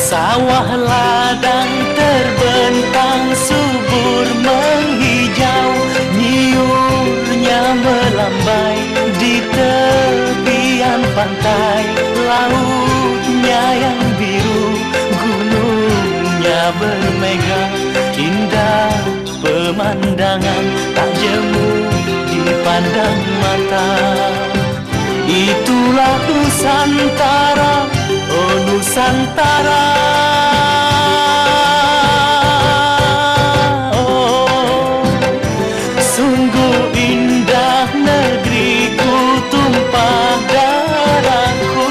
Sawah ladang terbentang subur menghijau, nyiurnya melambai di tepian pantai. Lautnya yang biru, gunungnya bermega, indah pemandangan tak jemu dipandang mata. Itulah Nusantara, oh Nusantara. Oh, sungguh indah negeriku, tumpah darahku.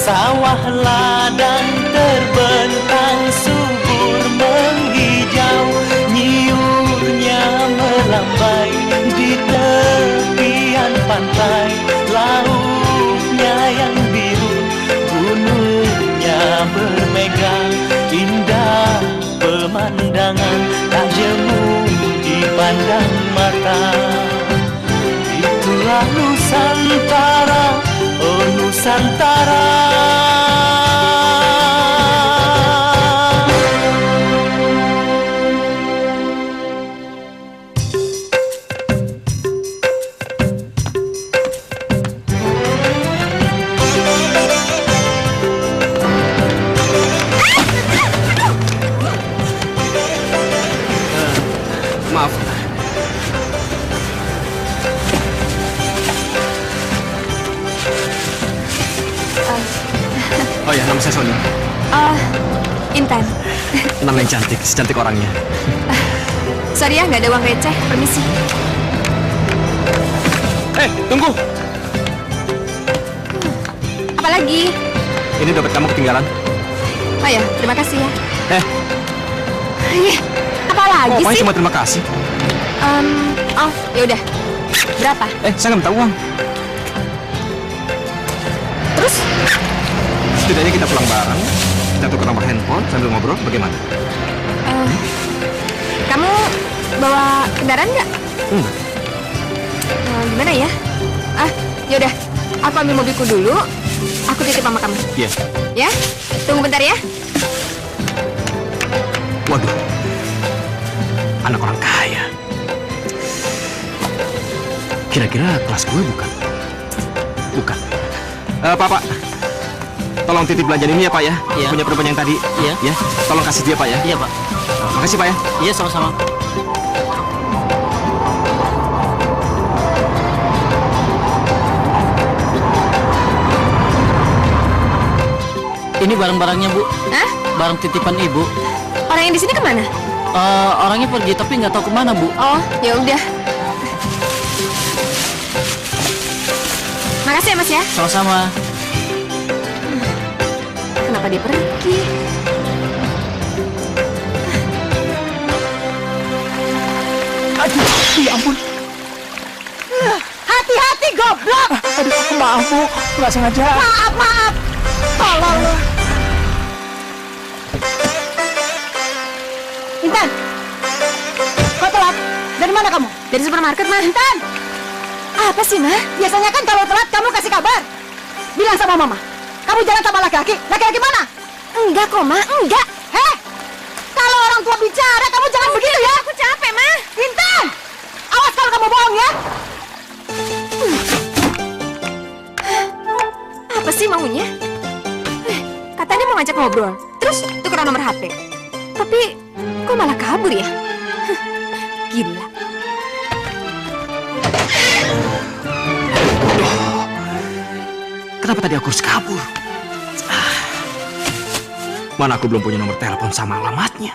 Sawah ladang terbentang subur menghijau, nyiurnya melambai di tepian pantai. Lautnya yang biru, gunungnya bermega, indah pemandangan tak jemu dipandang mata. Itulah Nusantara, oh Nusantara. Maaf. Oh ya, nama saya Sony. Intan. Nama yang cantik, secantik orangnya. Sorry ya, nggak ada uang receh. Permisi. Tunggu. Apa lagi? Ini dompet kamu ketinggalan. Oh ya, terima kasih ya. Apa lagi Pokoknya sih? cuma terima kasih. Oh, ya udah. Berapa? Saya nggak minta uang. Terus? Setidaknya kita pulang bareng, kita tukar nomor handphone sambil ngobrol, bagaimana? Kamu bawa kendaraan nggak? Enggak. Gimana ya? Ya udah. Aku ambil mobilku dulu. Aku titip sama kamu. Iya. Ya? Tunggu bentar ya. Waduh, anak orang kaya. Kira-kira kelas gue bukan? Bukan. Pak, tolong titip belanjaan ini ya Pak ya. Iya. Punya perempuan yang tadi. Iya. Ya, tolong kasih dia Pak ya. Iya Pak. Makasih Pak ya. Iya sama-sama. Ini barang-barangnya Bu. Hah? Barang titipan Ibu. Orang yang di sini kemana? Orangnya pergi tapi nggak tahu kemana Bu. Oh, ya udah. Makasih ya Mas ya. Sama-sama. Kenapa dia pergi? Aduh, ya ampun. mati goblok. Aduh, maaf Bu, nggak sengaja. Maaf. Tolong lu. Intan. Kau telat. Dari mana kamu? Dari supermarket, Ma. Intan. Apa sih, Ma? Biasanya kan kalau telat kamu kasih kabar. Bilang sama mama. Kamu jalan sama laki-laki. Laki-laki mana? Enggak kok, Ma. Enggak. Heh. Kalau orang tua bicara, kamu jangan begitu ya. Aku capek, Ma. Intan. Awas kalau kamu bohong ya. Apa sih maunya? Katanya mau ngajak ngobrol. Terus tukeran nomor HP. Tapi kok malah kabur ya? Gila. Kenapa tadi aku harus kabur? Mana aku belum punya nomor telepon sama alamatnya.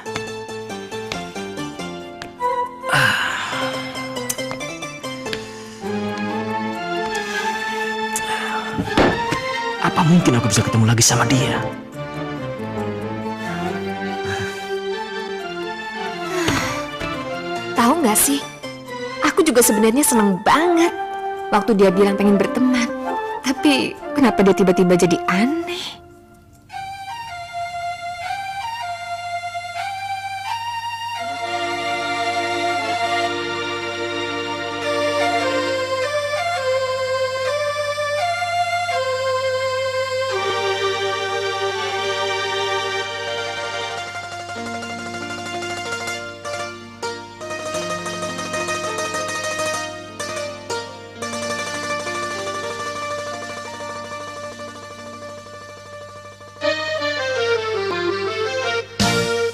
Apa mungkin aku bisa ketemu lagi sama dia? Tahu nggak sih? Aku juga sebenarnya seneng banget waktu dia bilang pengen berteman. Tapi kenapa dia tiba-tiba jadi aneh?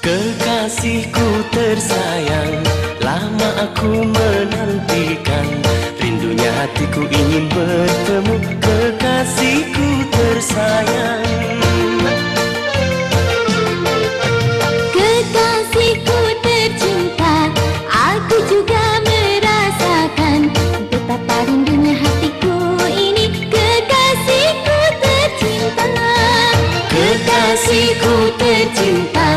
Kekasihku tersayang, lama aku menantikan. Rindunya hatiku ingin bertemu. Kekasihku tersayang, kekasihku tercinta, aku juga merasakan betapa rindunya hatiku ini. Kekasihku tercinta, kekasihku tercinta,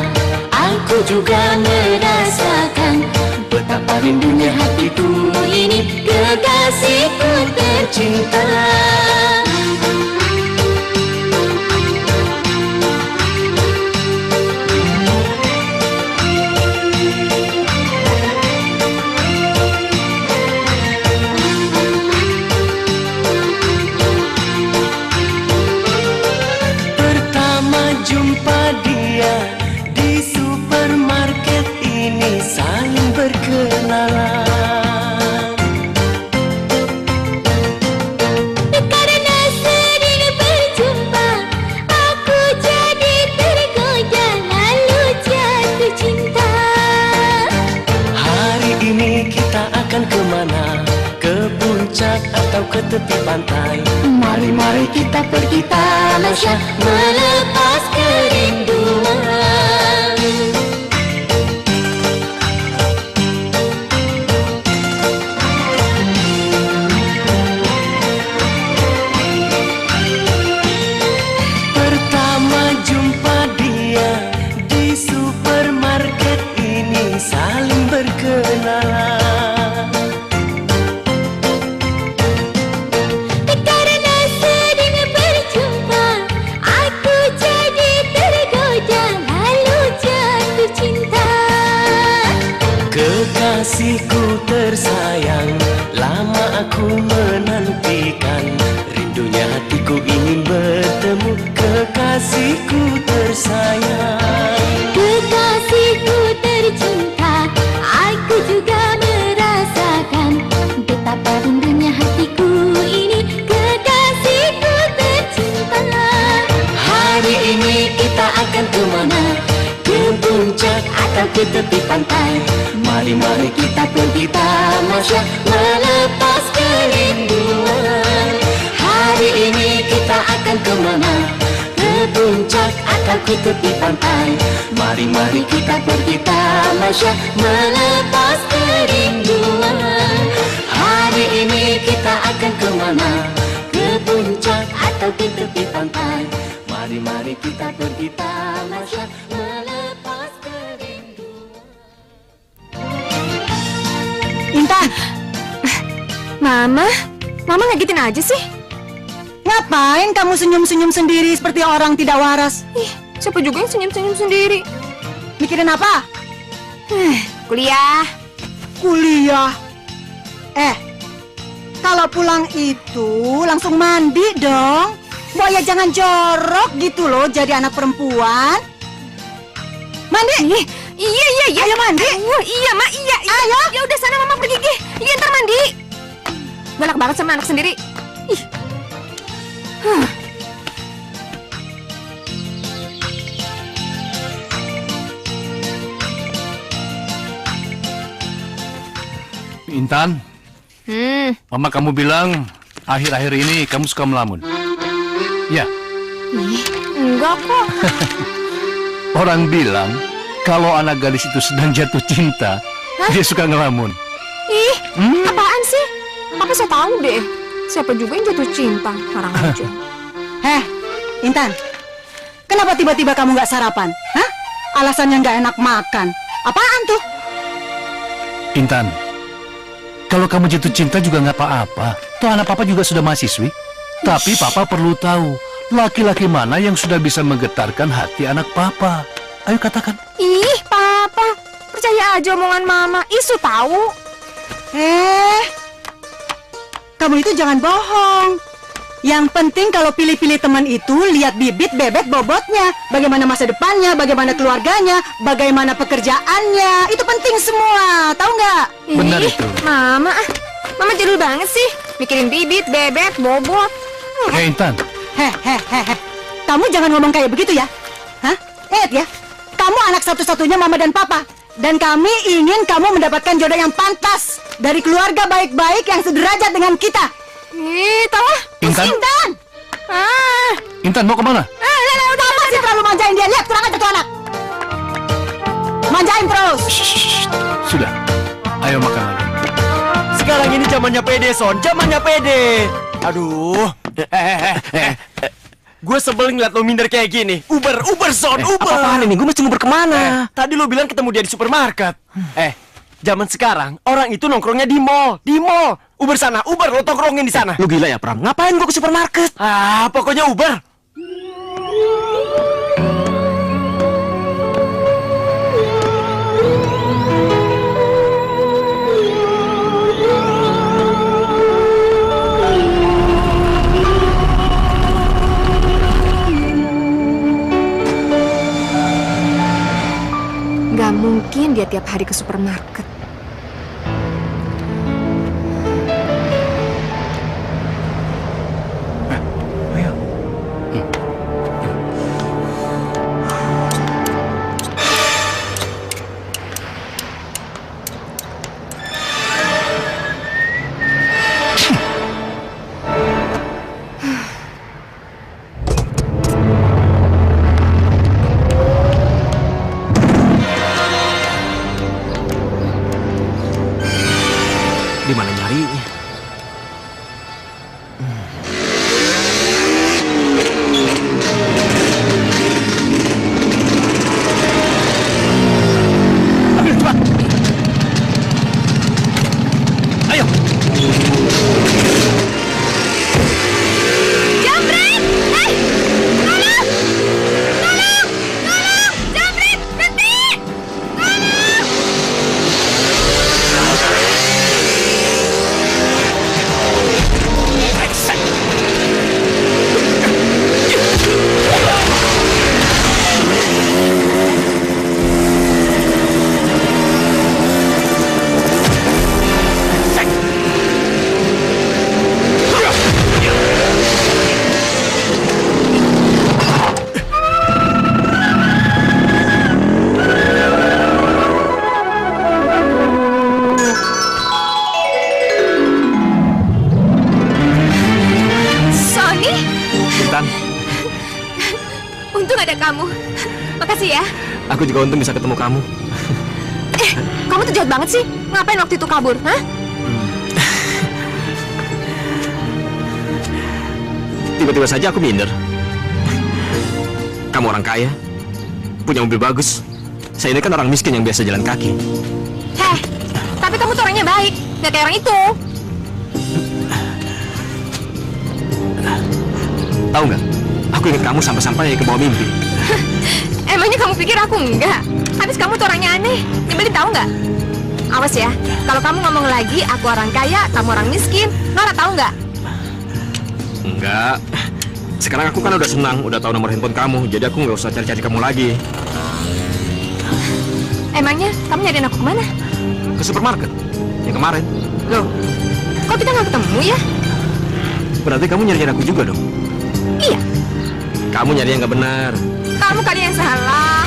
aku juga merasakan betapa rindunya hatiku ini. Kekasihku tercinta. Pertama jumpa dia di supermarket ini, saling berkenalan. karena sering berjumpa, aku jadi tergoda lalu jatuh cinta. Hari ini kita akan kemana? Ke puncak atau ke tepi pantai? Mari kita pergi tamasya, melepas kerinduan. Pertama jumpa dia di supermarket ini, saling berkenalan. Karena sering berjumpa, aku jadi tergoda lalu jatuh cinta. Kekasihku tersayang, lama aku menantikan. Rindunya hatiku ingin bertemu. Kekasihku tersayang, Kekasihku tercinta, aku juga merasakan betapa rindunya hatiku ini. Kekasihku tercinta, hari ini kita akan kemana? Ke puncak atau ke tepi pantai? Mari kita pergi tamasya, melepas kerinduan. Hari ini kita akan kemana? Ke puncak atau ke tepi pantai? Mari kita pergi tamasya, melepas kerinduan. Hari ini kita akan kemana? Ke puncak atau ke tepi pantai? Mari kita pergi tamasya, melepas kerinduan. Intan. Mama, Mama ngagetin aja sih. Ngapain kamu senyum-senyum sendiri seperti orang tidak waras? Ih, siapa juga yang senyum-senyum sendiri? Mikirin apa? Kuliah. Kuliah. Kalau pulang itu langsung mandi dong. Mbak ya jangan jorok gitu loh jadi anak perempuan. Mandi. Iya. Ayo mandi. Iya, Ma, iya. Ayo. Ya udah sana Mama pergi, Gi. Iya, ntar mandi. Galak banget sama anak sendiri. Ih. Intan, Mama kamu bilang akhir-akhir ini kamu suka melamun. Ya, Enggak kok. orang bilang kalau anak gadis itu sedang jatuh cinta, dia suka ngelamun. Ih, apaan sih? Apa saya tahu deh. Siapa juga yang jatuh cinta? Orang aja. Intan, kenapa tiba-tiba kamu nggak sarapan? Hah? Alasannya nggak enak makan. Apaan tuh? Intan, kalau kamu jatuh cinta juga nggak apa-apa. Toh anak papa juga sudah mahasiswi. Tapi papa perlu tahu, laki-laki mana yang sudah bisa menggetarkan hati anak papa. Ayo katakan. Ih, Papa. Percaya aja omongan Mama. Isu tahu. Kamu itu jangan bohong. Yang penting kalau pilih-pilih teman itu, lihat bibit, bebet, bobotnya. Bagaimana masa depannya, bagaimana keluarganya, bagaimana pekerjaannya. Itu penting semua, tahu nggak? Benar Ih, itu. Mama jadul banget sih. Mikirin bibit, bebet, bobot. Intan, Kamu jangan ngomong kayak begitu ya. Hah? Ingat ya, kamu anak satu-satunya Mama dan Papa. Dan kami ingin kamu mendapatkan jodoh yang pantas dari keluarga baik-baik yang sederajat dengan kita. Ih, tahu lah. Intan, Intan! Intan mau kemana? Udah masih terlalu manjain dia. Lihat, kurang aja tuh anak. Manjain terus. Sudah, ayo makan lagi. Sekarang ini zamannya pede, Son. Zamannya pede. Aduh. Gue sebel ngeliat lo minder kayak gini. Uber, Son, Uber. Apaan ini? Gue mesti nguber kemana? Tadi lo bilang ketemu dia di supermarket. Zaman sekarang orang itu nongkrongnya di mall. Uber sana, Uber lo tongkrongin di sana. Lo gila ya, Pram? Ngapain gue ke supermarket? Pokoknya Uber. Gak mungkin dia tiap hari ke supermarket. Di mana nyarinya? Ambil cepat. Ayo. Jambret! Tolong! Jambret, berhenti! Sony, Intan, untung ada kamu. Makasih ya. aku juga untung bisa ketemu kamu. Kamu tuh jahat banget sih. Ngapain waktu itu kabur, hah? Tiba-tiba saja aku minder. Kamu orang kaya, punya mobil bagus. Saya ini kan orang miskin yang biasa jalan kaki. Tapi kamu tuh orangnya baik. Gak kayak orang itu. Tahu nggak? Aku ingat kamu sampai-sampai ke bawah mimpi. Emangnya kamu pikir aku enggak? Habis kamu tuh orangnya aneh. Nyebelin tahu nggak? Awas ya, kalau kamu ngomong lagi aku orang kaya, kamu orang miskin. Nora tahu nggak? Enggak. Sekarang aku kan udah senang, udah tahu nomor handphone kamu, jadi aku nggak usah cari-cari kamu lagi. Emangnya kamu nyariin aku kemana? Ke supermarket yang kemarin. Loh, kok kita nggak ketemu ya? Berarti kamu nyariin aku juga dong? Iya. Kamu nyari yang nggak benar. Kamu kali yang salah.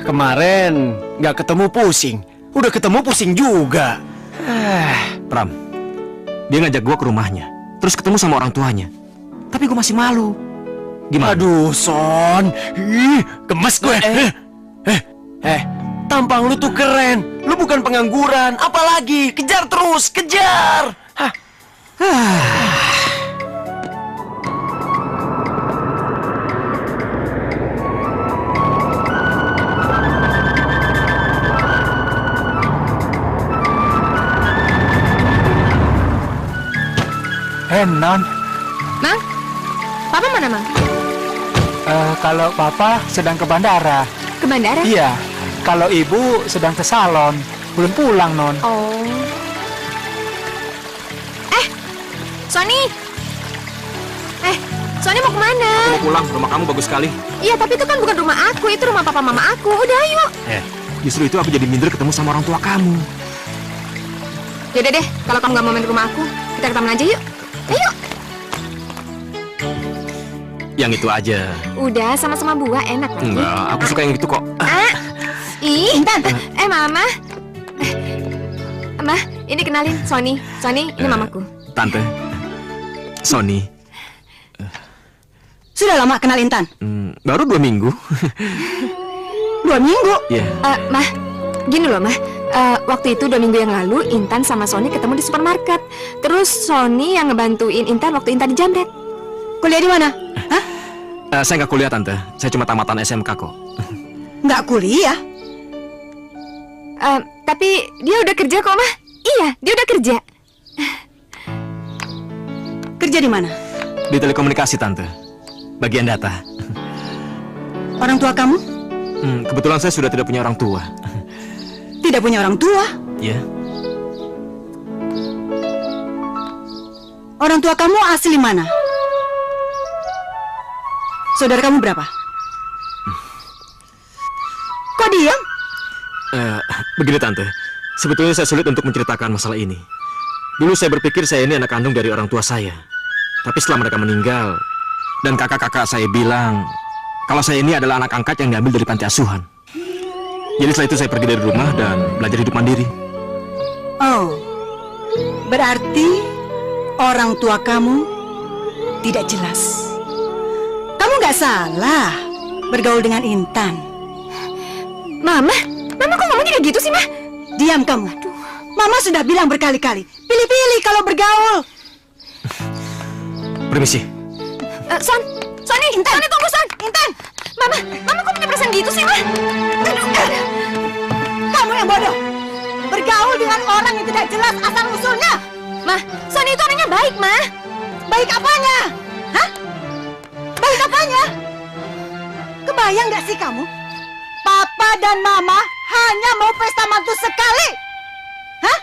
Kemarin nggak ketemu pusing, udah ketemu pusing juga. Pram, dia ngajak gua ke rumahnya, terus ketemu sama orang tuanya. Tapi gua masih malu. Gimana? Aduh, Son, gemes gue. Tampang lu tuh keren. Lu bukan pengangguran, apalagi kejar terus, kejar. Non. Mang, Papa mana, Mang? Kalau Papa sedang ke bandara. Ke bandara? Iya. Kalau Ibu sedang ke salon. Belum pulang, Non. Oh. Sony. Sony mau kemana? Aku mau pulang, rumah kamu bagus sekali. Iya, tapi itu kan bukan rumah aku, itu rumah papa mama aku. Udah, ayo. Justru itu aku jadi minder ketemu sama orang tua kamu. Yaudah deh, kalau kamu nggak mau main ke rumah aku, kita ke taman aja yuk. Ayo. Yang itu aja. Udah, sama-sama buah enak lagi. Enggak, aku suka yang itu kok. Intan. Mama. Mah, ini kenalin Sony. Sony, ini mamaku. Tante, Sony. Sudah lama kenal Intan? Baru 2 minggu. 2 minggu? Iya. Mah, gini loh, Mah. Waktu itu 2 minggu yang lalu, Intan sama Sony ketemu di supermarket. Terus Sony yang ngebantuin Intan waktu Intan dijamret. Kuliah di mana? Hah? Saya nggak kuliah, Tante. Saya cuma tamatan SMK kok. Nggak kuliah? Tapi dia udah kerja kok, Mah. Iya, dia udah kerja. Kerja di mana? Di telekomunikasi, Tante. Bagian data. Orang tua kamu? Kebetulan saya sudah tidak punya orang tua. Tidak punya orang tua? Iya. Orang tua kamu asli mana? Saudara kamu berapa? Kok diam? Begini, Tante. Sebetulnya saya sulit untuk menceritakan masalah ini. Dulu saya berpikir saya ini anak kandung dari orang tua saya. Tapi setelah mereka meninggal, dan kakak-kakak saya bilang kalau saya ini adalah anak angkat yang diambil dari panti asuhan. Jadi setelah itu saya pergi dari rumah dan belajar hidup mandiri. Oh, berarti orang tua kamu tidak jelas. Kamu nggak salah bergaul dengan Intan. Mama kok ngomongnya kayak gitu sih, Mah? Diam kamu. Mama sudah bilang berkali-kali, pilih-pilih kalau bergaul. Permisi. Sony, Intan. Sony, tunggu, Son. Intan. Mama kok punya perasaan gitu sih, Mah? Kamu yang bodoh. Bergaul dengan orang yang tidak jelas asal-usulnya. Mah, Sony itu orangnya baik, Mah. Baik apanya? Hah? Baik apanya? Kebayang nggak sih kamu? Papa dan Mama hanya mau pesta mantu sekali. Hah?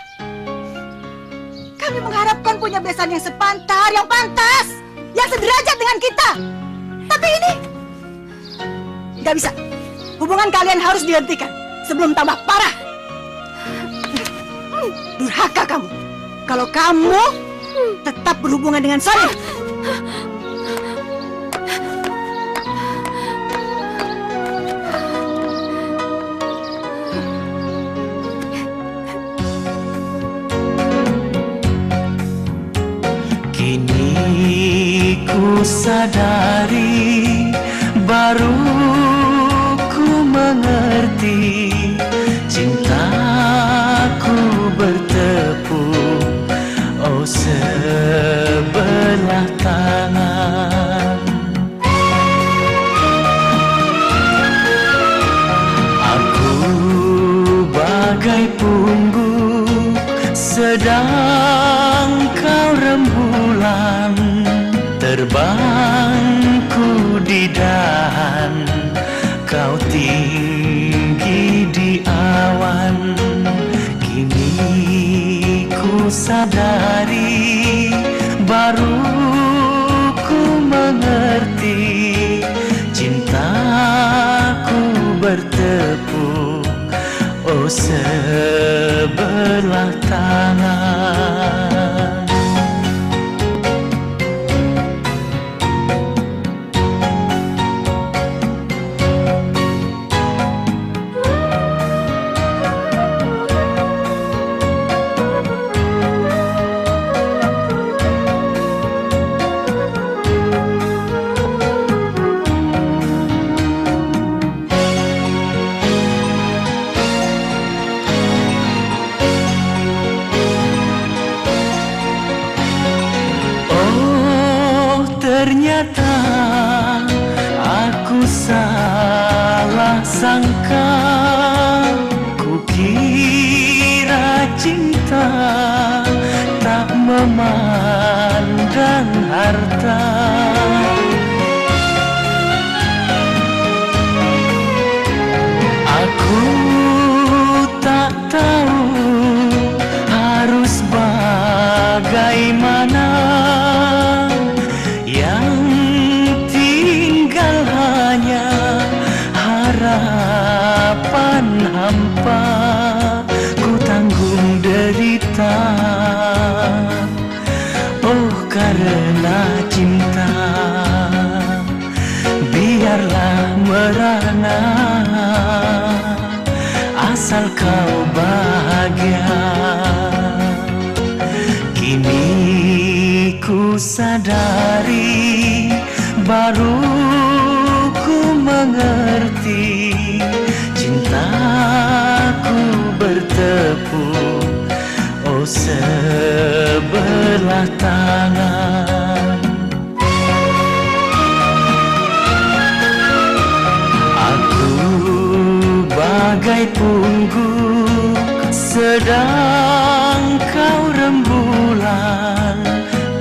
Kami mengharapkan punya besan yang sepantar, yang pantas, yang sederajat dengan kita. Tapi ini nggak bisa. Hubungan kalian harus dihentikan sebelum tambah parah. Durhaka kamu. Kalau kamu tetap berhubungan dengan saya. Kini ku sadari, baru ku mengerti, cintaku bertepuk, oh sebelah tangan. Aku bagai pungguk, sedang kau rembuk. Terbangku di dahan, kau tinggi di awan. Kini ku sadari, baru ku mengerti, cintaku bertepuk, oh sebelah tangan. Ternyata aku salah sangka, kukira cinta tak memandang harta. Aku tak tahu harus bagaimana, yang tinggal hanya harapan hampa. Ku tanggung derita, oh karena cinta. Biarlah merana, asal kau bahagia. Kini ku sadari, baru ku mengerti, cintaku bertepuk, oh sebelah tangan. Aku bagai pungguk, sedang kau rembulan.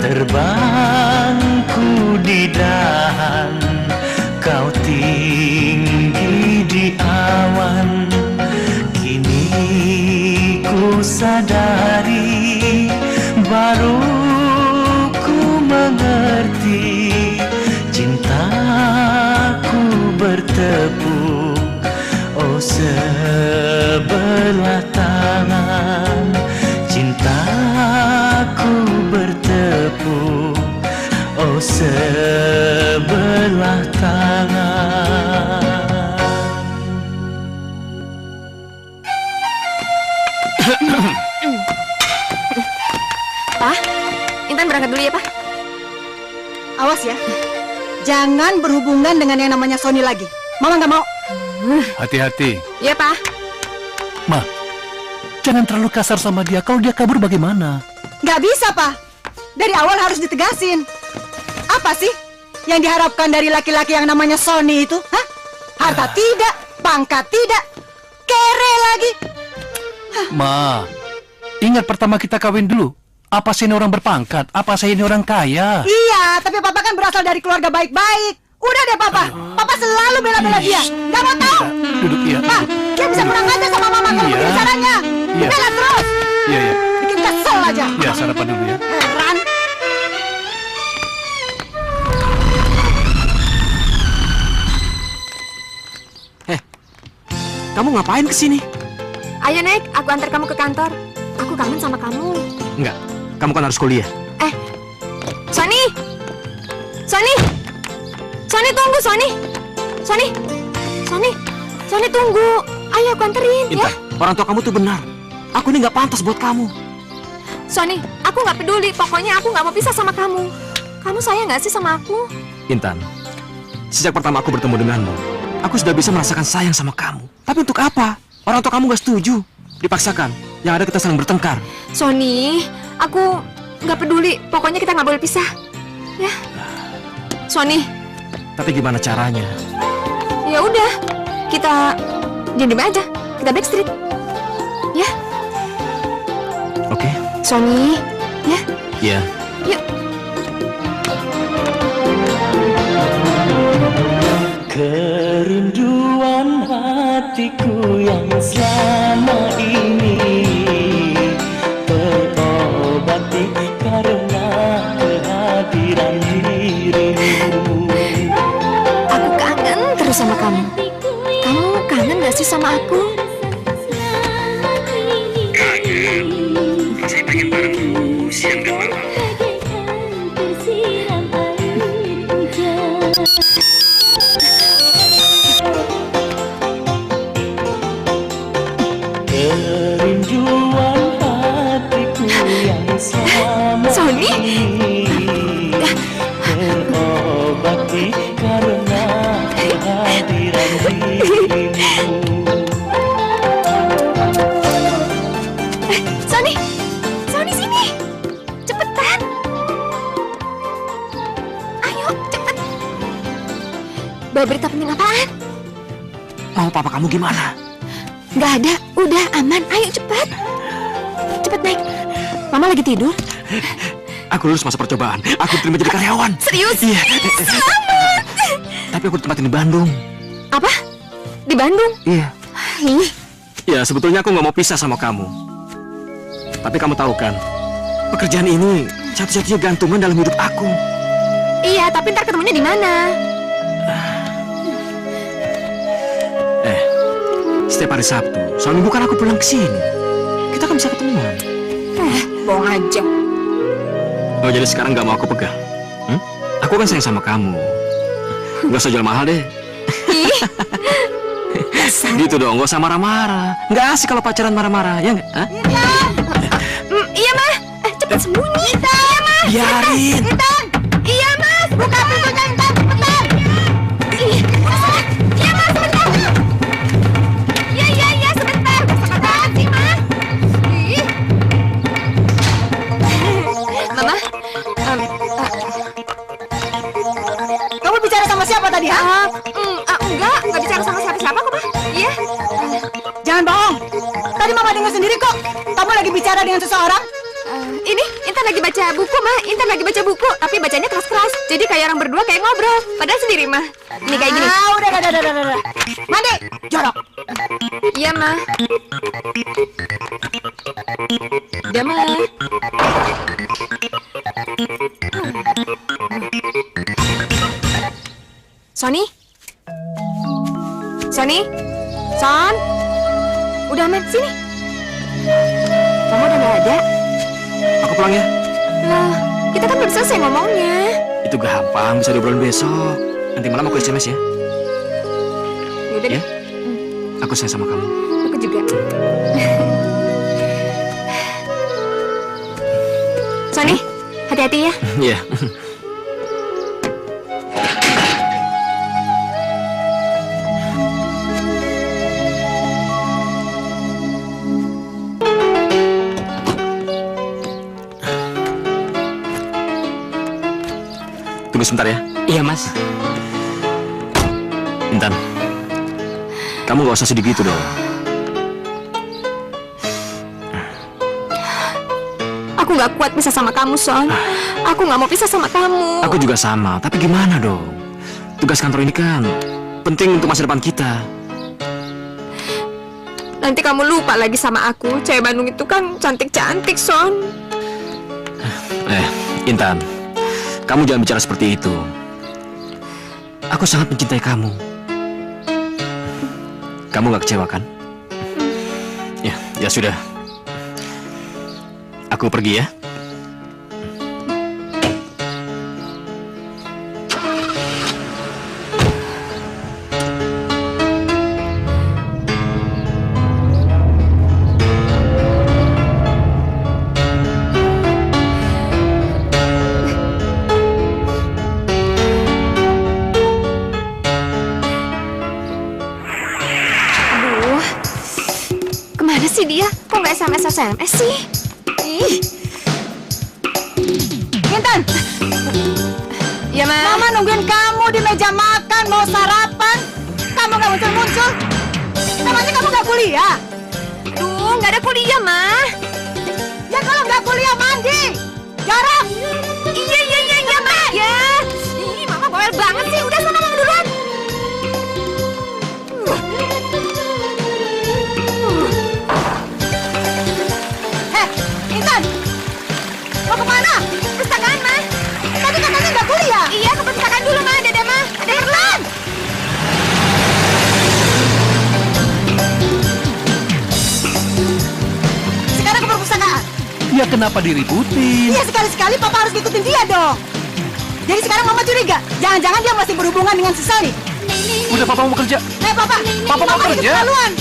Terbangku di dahan, kau tinggi di awan. Kini ku sadari, baru ku mengerti, cintaku bertepuk, oh sebelah tangan. Cintaku bertepuk, oh sebelah tangan. Pak, Intan berangkat dulu ya, Pak. Awas ya, jangan berhubungan dengan yang namanya Sony lagi. Mama nggak mau. Hati-hati. Iya, Pak. Ma, jangan terlalu kasar sama dia. Kalau dia kabur bagaimana? Nggak bisa, Pak. Dari awal harus ditegasin. Apa sih yang diharapkan dari laki-laki yang namanya Sony itu? Hah? Harta tidak, pangkat tidak, kere lagi. Ma, ingat pertama kita kawin dulu. Apa saya ini orang berpangkat? Apa saya ini orang kaya? Iya, tapi Papa kan berasal dari keluarga baik-baik. Udah deh, Papa. Papa selalu bela-bela dia. Nggak mau tahu. Duduk, iya. Pak, dia bisa kurang aja sama Mama kalau Iya. begini caranya. Iya. Bela terus. Iya, iya. Bikin kesel aja. Iya, sarapan dulu ya. Heran. Kamu ngapain kesini? Ayo, Nek, aku antar kamu ke kantor. Aku kangen sama kamu. Enggak, kamu kan harus kuliah. Sony! Sony! Sony, tunggu, Sony! Sony! Sony! Sony, tunggu. Ayo, aku anterin, ya. Intan, orang tua kamu tuh benar. Aku ini nggak pantas buat kamu. Sony, aku nggak peduli. Pokoknya aku nggak mau pisah sama kamu. Kamu sayang nggak sih sama aku? Intan, sejak pertama aku bertemu denganmu, aku sudah bisa merasakan sayang sama kamu. Tapi untuk apa? Orang tua kamu nggak setuju. Dipaksakan. Yang ada kita saling bertengkar. Sony, aku nggak peduli. Pokoknya kita nggak boleh pisah. Ya. Sony. Tapi gimana caranya? Ya udah, kita diem aja. Kita backstreet. Ya. Oke. Sony, ya. Iya. Yuk. Kerinduan hatiku yang selama ini terobati karena kehadiran dirimu. Aku kangen terus sama kamu. Kamu kangen gak sih sama aku? Kangen. Masih pengen bareng terus siang dan malam. Kerinduan hatiku yang selama ini terobati karena kehadiran dirimu. Sony! Sony sini! Cepetan! Ayo, cepet! Bawa berita penting apaan? Mau papa kamu gimana? Gak ada, udah aman. Ayo cepat. Cepet naik. Mama lagi tidur. Aku lulus masa percobaan. Aku terima jadi karyawan. Serius? Iya. Selamat. Tapi aku ditempatin di Bandung. Apa? Di Bandung? Iya. Ih, Ya sebetulnya aku nggak mau pisah sama kamu. Tapi kamu tahu kan, pekerjaan ini satu-satunya gantungan dalam hidup aku. iya, tapi ntar ketemunya di mana? Setiap hari Sabtu, soal minggu kan aku pulang ke sini. Kita kan bisa ketemuan. Bohong aja. Oh jadi sekarang nggak mau aku pegang? Aku kan sayang sama kamu. Nggak usah jual mahal deh. Ih. Gitu dong, nggak usah marah-marah. Nggak asik kalau pacaran marah-marah, ya nggak? Hah? Iya, Mas. Cepet sembunyi. Iya, Mas. Biarin. Intan. Iya, Mas. Buka pintunya, Intan. Cepetan. Ih, Mas. Iya, Mas. Sebentar. Iya, sebentar. Sebentar sih, Mas. Ih. Mama. Kamu bicara sama siapa tadi, ha? Enggak bicara sama siapa-siapa kok, Pak. Iya. Jangan bohong. Tadi Mama dengar sendiri kok. Kamu lagi bicara dengan seseorang. Ini Intan lagi baca buku, Ma. Intan lagi baca buku, tapi bacanya keras-keras. Jadi kayak orang berdua kayak ngobrol. Padahal sendiri, Ma. Ini kayak gini. Udah. Mandi, jorok. Iya, Ma. Udah, Ma. Sony? Sony? Son? Udah aman, sini. Kamu udah gak ada? Aku pulang ya. Lah, kita kan belum selesai ngomongnya. Itu gampang, bisa diobrolin besok. Nanti malam aku SMS ya. Yaudah deh. Ya? Aku sayang sama kamu. Aku juga. Sony, hati-hati ya. Iya. Tunggu sebentar ya. Iya, Mas. Intan, kamu gak usah sedih gitu dong. Aku gak kuat pisah sama kamu, Son. Aku gak mau pisah sama kamu. Aku juga sama, tapi gimana dong? Tugas kantor ini kan penting untuk masa depan kita. Nanti kamu lupa lagi sama aku. Cewek Bandung itu kan cantik-cantik, Son. Intan, kamu jangan bicara seperti itu. Aku sangat mencintai kamu. Kamu gak kecewa kan? Ya sudah. Aku pergi ya. Kemana sih dia? Kok nggak SMS sih? Ih. Intan, Ya, Ma. Mama nungguin kamu di meja makan mau sarapan. Kamu nggak muncul-muncul. Namanya kamu nggak kuliah. Duh, nggak ada kuliah, Ma. Ya kalau nggak kuliah mandi. Jorok. Iya, Ma. Ya. Ih, Mama bawel banget sih. Udah sana Mama duluan. Ya kenapa diributin? Iya, sekali-sekali papa harus ngikutin dia dong. Jadi sekarang mama curiga, jangan-jangan dia masih berhubungan dengan si Sally. Udah papa mau kerja. Papa mau kerja. Keterlaluan.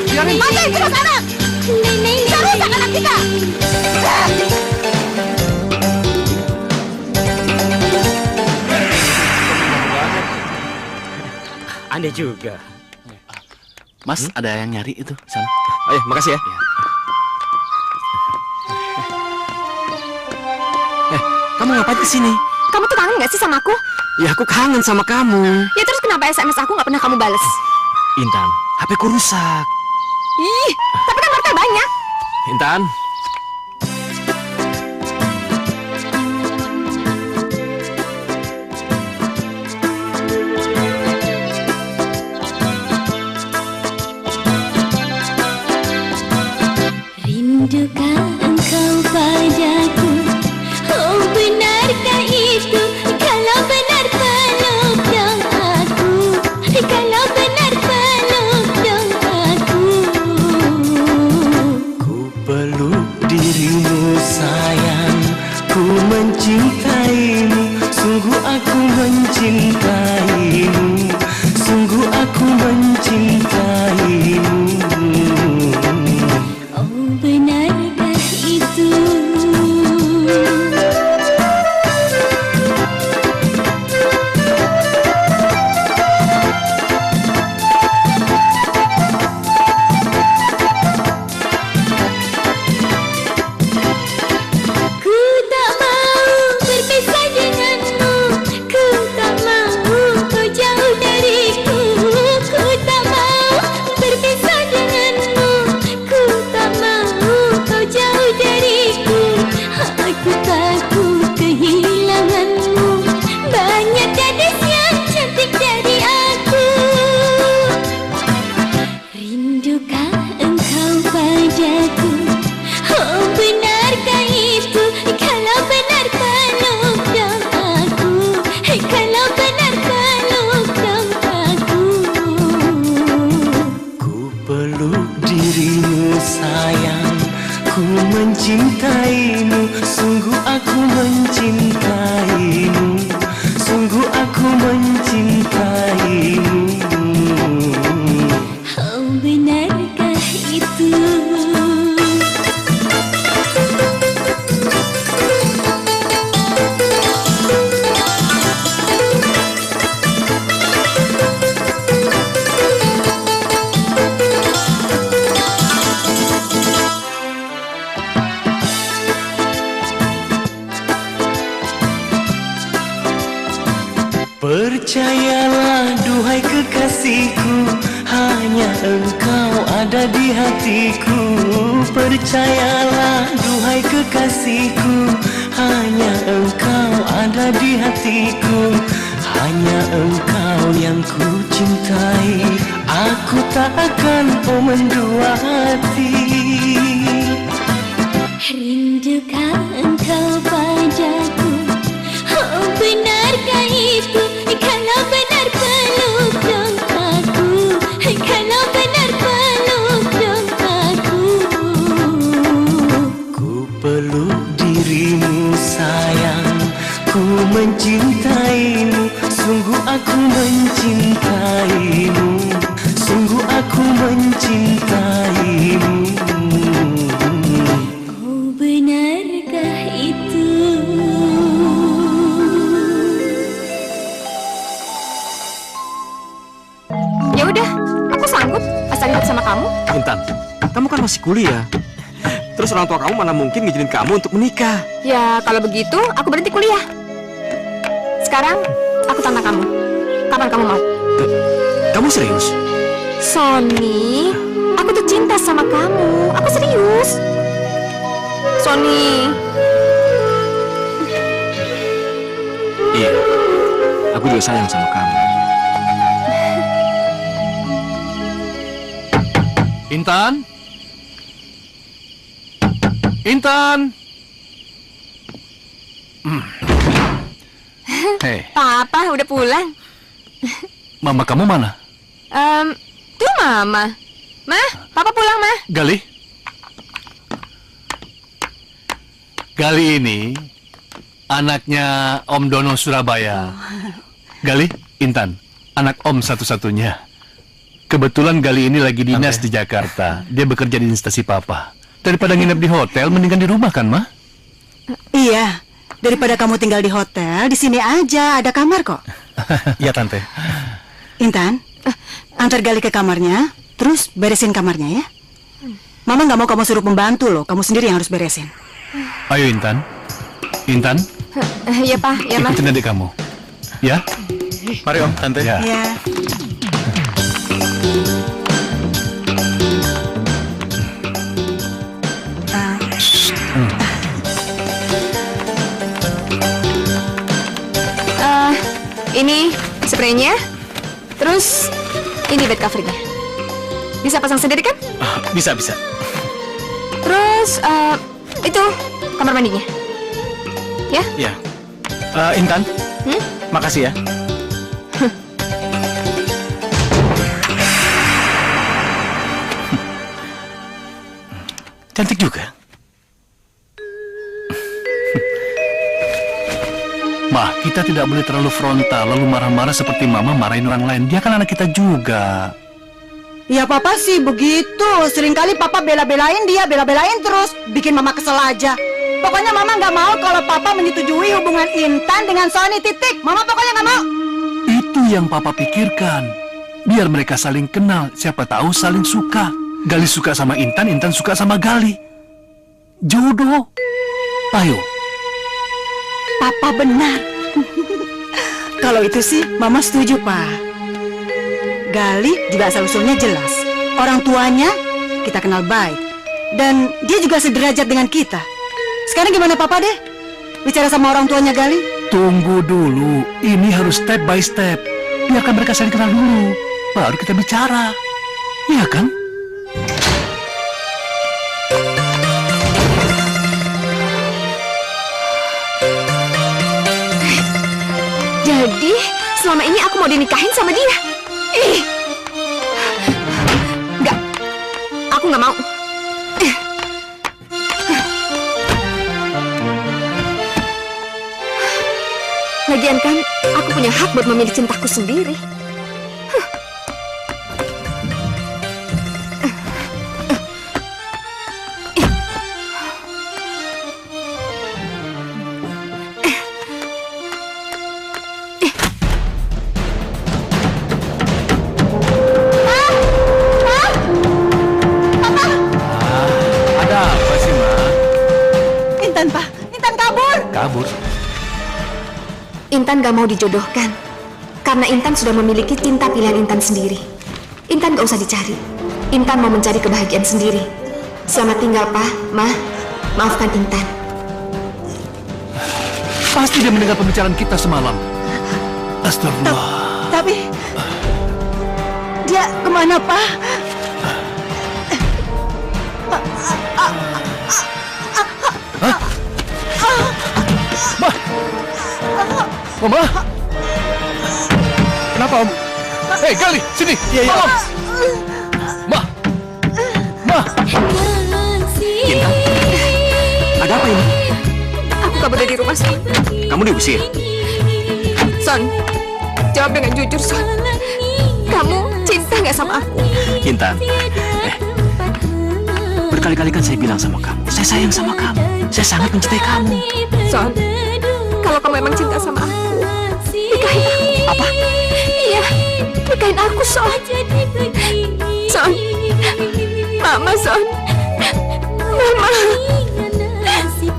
Biarin. Mata terus anak. Bisa rusak anak kita. Aneh juga. Mas, ada yang nyari itu sana. Ayo, makasih ya. Kamu ngapain kesini? Kamu tuh kangen gak sih sama aku? Ya aku kangen sama kamu. Ya terus kenapa SMS aku gak pernah kamu bales? Intan, HP ku rusak. Ih, tapi kan martel banyak. Intan. Rindukah engkau padaku? Oh benarkah itu? Kalau benar peluk dong aku. Kalau benar peluk dong aku. Ku peluk dirimu sayang, ku mencintaimu, sungguh aku mencintaimu, sungguh aku mencintaimu. Oh benarkah itu? Ku tak mau berpisah denganmu, ku tak mau kau jauh dariku. Ku tak mau berpisah denganmu, ku tak mau kau jauh dariku. Aku takut kehilanganmu, banyak gadis yang cantik dari aku. Rindukah engkau padaku? Oh benarkah itu? Kalau benar peluk dong aku. Kalau benar peluk dong aku. Ku peluk dirimu sayang, ku mencintaimu, sungguh aku mencintaimu, sungguh aku mencintaimu. Oh benarkah itu? Percayalah duhai kekasihku, hanya engkau ada di hatiku. Percayalah duhai kekasihku, hanya engkau ada di hatiku. Hanya engkau yang ku cintai, aku tak akan mendua hati. Rindukah engkau padaku? Oh benarkah itu? Kalau benar peluk dong aku. Kalau benar peluk dong aku. Ku peluk dirimu sayang, ku mencintaimu, sungguh aku mencintaimu, sungguh aku mencintaimu. Oh benarkah itu? Ya udah, aku sanggup asal hidup sama kamu. Intan, kamu kan masih kuliah. Terus orang tua kamu mana mungkin ngizinin kamu untuk menikah? Ya kalau begitu aku berhenti kuliah. Sekarang aku tantang kamu. Kapan kamu mau? Kamu serius? Sony, aku tuh cinta sama kamu. Aku serius. Sony. Iya, aku juga sayang sama kamu. Intan? Intan? Hei, Papa udah pulang. mama kamu mana? Tuh Mama. Papa pulang, Ma. Galih? Gali ini anaknya Om Dono Surabaya. Gali, Intan, anak Om satu-satunya. Kebetulan Gali ini lagi dinas di Jakarta. Dia bekerja di instansi Papa. Daripada nginep di hotel, mendingan di rumah kan, Ma? Iya, daripada kamu tinggal di hotel, di sini aja ada kamar kok. Iya, Tante. Intan, antar Gali ke kamarnya, terus beresin kamarnya ya. Mama nggak mau kamu suruh pembantu loh, kamu sendiri yang harus beresin. Ayo Intan. Intan, Iya, Pak. Ya, Ma. ikutin adik kamu. Ya? Mari Om, Tante. Ya. Ya. Ini spraynya, terus ini bed covernya. Bisa pasang sendiri kan? Bisa. Terus itu kamar mandinya. Ya? Iya. Intan, makasih ya. Cantik juga. Ma, kita tidak boleh terlalu frontal, lalu marah-marah seperti Mama marahin orang lain. Dia kan anak kita juga. Ya Papa sih begitu. Seringkali Papa bela-belain dia, bela-belain terus. Bikin Mama kesel aja. Pokoknya Mama nggak mau kalau Papa menyetujui hubungan Intan dengan Sony, titik. Mama pokoknya nggak mau. Itu yang Papa pikirkan. Biar mereka saling kenal, siapa tahu saling suka. Gali suka sama Intan, Intan suka sama Gali. Jodoh. Ayo. Papa benar. Kalau itu sih Mama setuju, Pak. Gali juga asal-usulnya jelas. Orang tuanya kita kenal baik. Dan dia juga sederajat dengan kita. Sekarang gimana Papa deh? Bicara sama orang tuanya Gali? Tunggu dulu. Ini harus step by step. Biarkan mereka saling kenal dulu. Baru kita bicara. Iya kan? Jadi selama ini aku mau dinikahin sama dia. Enggak, aku nggak mau. Lagian kan, aku punya hak buat memilih cintaku sendiri. Kabur. Intan gak mau dijodohkan karena Intan sudah memiliki cinta pilihan Intan sendiri. Intan gak usah dicari. Intan mau mencari kebahagiaan sendiri. Selamat tinggal, Pak, Ma. Maafkan Intan. Pasti dia mendengar pembicaraan kita semalam. Astagfirullah. Tapi dia kemana, Pak? Mama? Kenapa, Om? Hei, Gali, sini. Iya. Ma. Intan, ada apa ini? Aku kabur dari rumah, Son. Kamu diusir? Son, jawab dengan jujur, Son. Kamu cinta nggak sama aku? Intan, berkali-kali kan saya bilang sama kamu, saya sayang sama kamu. Saya sangat mencintai kamu. Son, kalau kamu emang cinta sama aku, nikahin aku. Apa? Iya, nikahin aku, Son. Son, Mama, Son.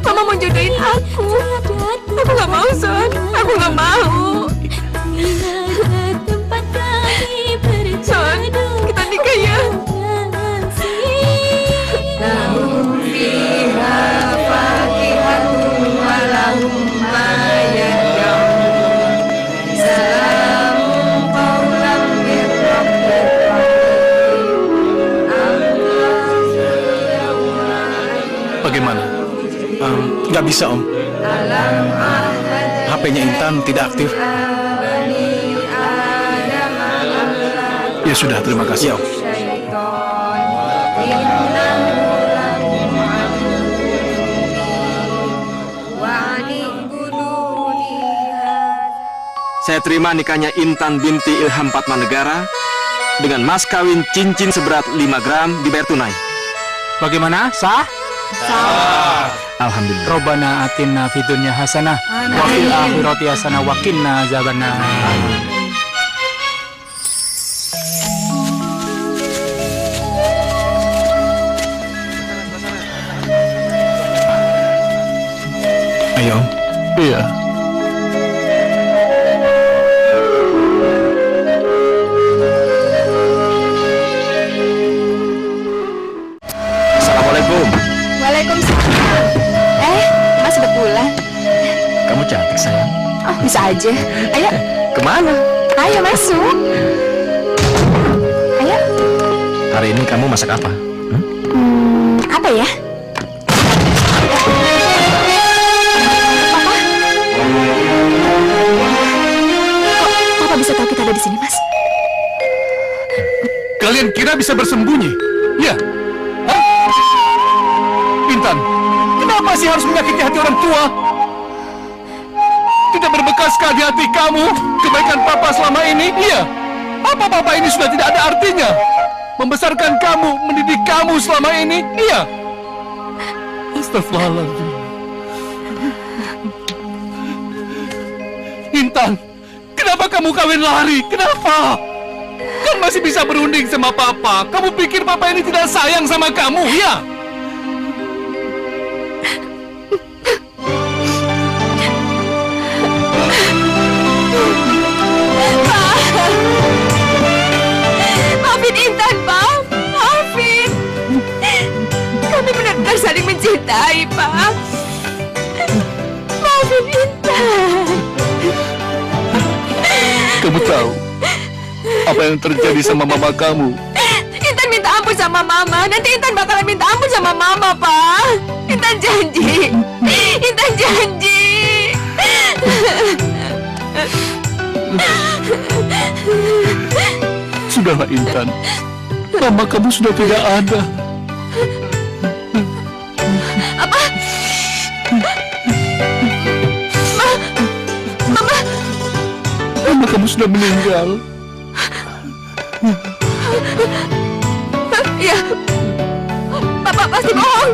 Mama mau jodohin aku. Aku nggak mau, Son. Aku nggak mau. Son, kita nikah ya. Bagaimana? Nggak bisa, Om. HP-nya Intan tidak aktif. Ya sudah, terima kasih. Ya, Om. saya terima nikahnya Intan binti Ilham Padmanegara dengan mas kawin cincin seberat 5 gram dibayar tunai. Bagaimana? Sah? Sah. Alhamdulillah. Robbana atinna fid dunya hasanah wa fil akhirati hasanah wa qina azabannar. Ayo. Iya. Assalamualaikum. Waalaikumsalam. Mas udah pulang. Kamu cantik sayang. Oh, bisa aja. Ayo. Kemana? Ayo masuk. Ayo. Hari ini kamu masak apa? Apa ya? Papa bisa tahu kita ada di sini, Mas? Kalian kira bisa bersembunyi? Ya. Hah? Intan, kenapa sih harus menyakiti hati orang tua? Tidak berbekaskah di hati kamu kebaikan papa selama ini? Iya. Apa papa ini sudah tidak ada artinya? Membesarkan kamu, mendidik kamu selama ini? Iya. Astagfirullahaladzim. Intan, kenapa kamu kawin lari? Kenapa? Kan masih bisa berunding sama papa. Kamu pikir papa ini tidak sayang sama kamu, ya? Maafin Intan, Pak. Maafin. Kami benar-benar saling mencintai, Pak. Maafin Intan. Kamu tahu apa yang terjadi sama mama kamu? Intan minta ampun sama Mama. Nanti Intan bakalan minta ampun sama Mama, Pak. Intan janji. Intan janji. Sudahlah Intan, mama kamu sudah tidak ada. Apa? Mama kamu sudah meninggal. Ya, Papa pasti bohong.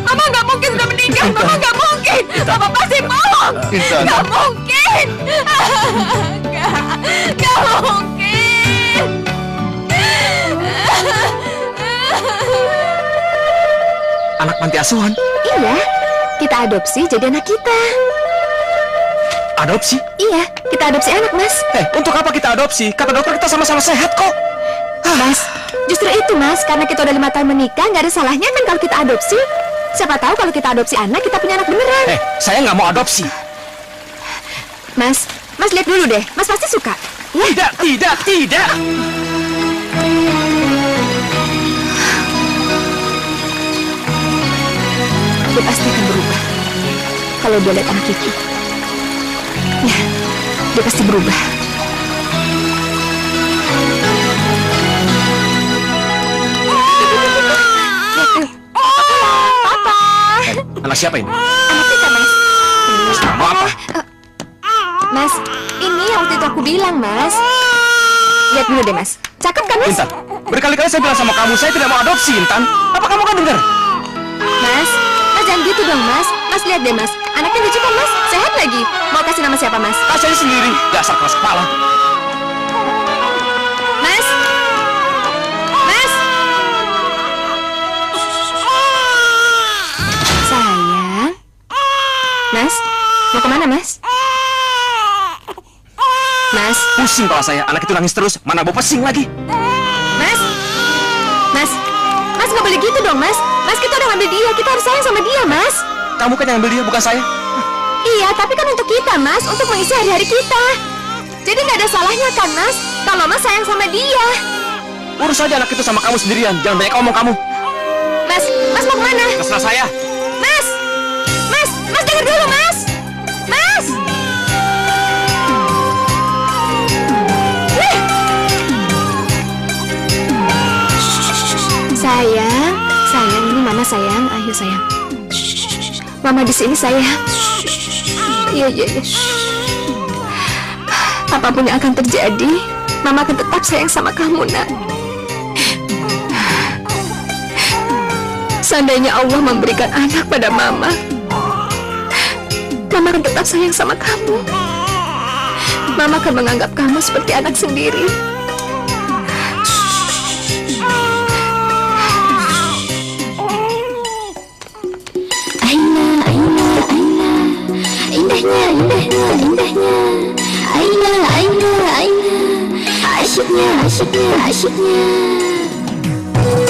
Mama nggak mungkin sudah meninggal. Mama nggak mungkin. Papa pasti bohong. Nggak mungkin. Nggak mungkin. Anak panti asuhan? Iya, kita adopsi jadi anak kita. Adopsi? Iya, kita adopsi anak, Mas. Untuk apa kita adopsi? Kata dokter kita sama-sama sehat kok. Mas, justru itu, Mas. Karena kita udah 5 tahun menikah, nggak ada salahnya kan kalau kita adopsi. Siapa tahu kalau kita adopsi anak, kita punya anak beneran. Saya nggak mau adopsi. Mas lihat dulu deh. Mas pasti suka. Ya? Tidak. Dia pasti akan berubah kalau dia lihat anak itu. Ya, dia pasti berubah. Papa. Anak siapa ini? Anak kita, Mas. Mas, kamu apa? Mas, ini yang waktu itu aku bilang, Mas. Lihat dulu deh, Mas. Cakep kan, Mas? Intan, berkali-kali saya bilang sama kamu, saya tidak mau adopsi, Intan. Apa kamu kan dengar? Mas jangan gitu dong, Mas. Mas lihat deh, Mas. Anaknya lucu kan, Mas? Sehat lagi. Mau kasih nama siapa, Mas? Kasih aja sendiri. Dasar keras kepala. Mas. Sayang. Mas, mau kemana, Mas? Mas. Pusing kepala saya. Anak itu nangis terus. Mana bau pesing lagi. Mas nggak boleh gitu dong, Mas. Mas, kita udah ngambil dia. Kita harus sayang sama dia, Mas. Kamu kan yang ambil dia, bukan saya. Iya, tapi kan untuk kita, Mas. Untuk mengisi hari-hari kita. Jadi nggak ada salahnya kan, Mas? Kalau Mas sayang sama dia. Urus aja anak itu sama kamu sendirian. Jangan banyak ngomong kamu. Mas mau kemana? Terserah saya. Mas dengar dulu, Mas. Sayang, ini Mama sayang. Ayo sayang. Mama di sini sayang. Iya. Apapun yang akan terjadi, Mama akan tetap sayang sama kamu, Nak. Seandainya Allah memberikan anak pada Mama, Mama akan tetap sayang sama kamu. Mama akan menganggap kamu seperti anak sendiri. Aina, Aina, Aina, indahnya, indahnya, indahnya. Aina, Aina, Aina, asyiknya, asyiknya, asyiknya. Asyiknya, asyiknya.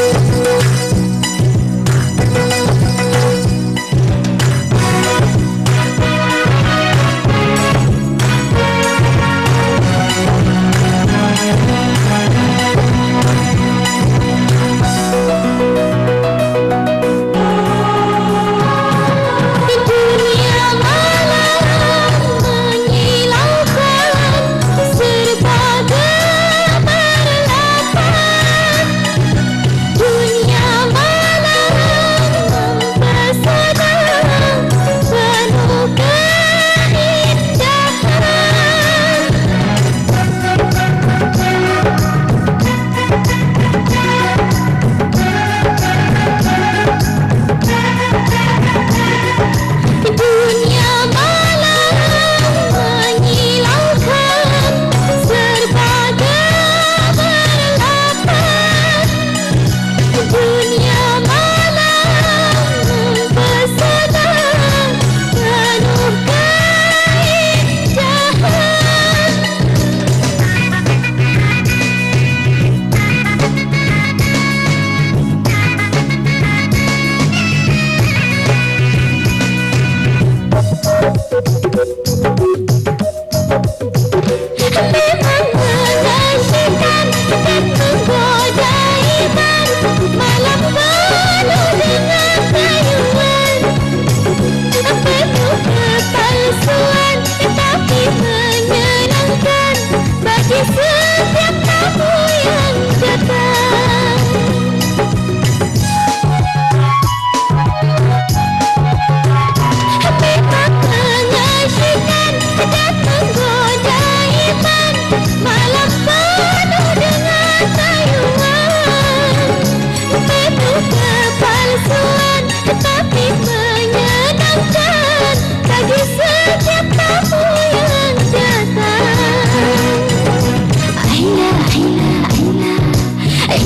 Memang mengasyikkan dan menggoda iman, malam penuh dengan rayuan, penuh kepalsuan, tapi menyenangkan bagi setiap tamu yang datang. Memang mengasyikkan dan menggoda iman, malam penuh dengan rayuan, penuh kepalsuan, tapi menyenangkan bagi setiap tamu yang datang. Aina, Aina, Aina,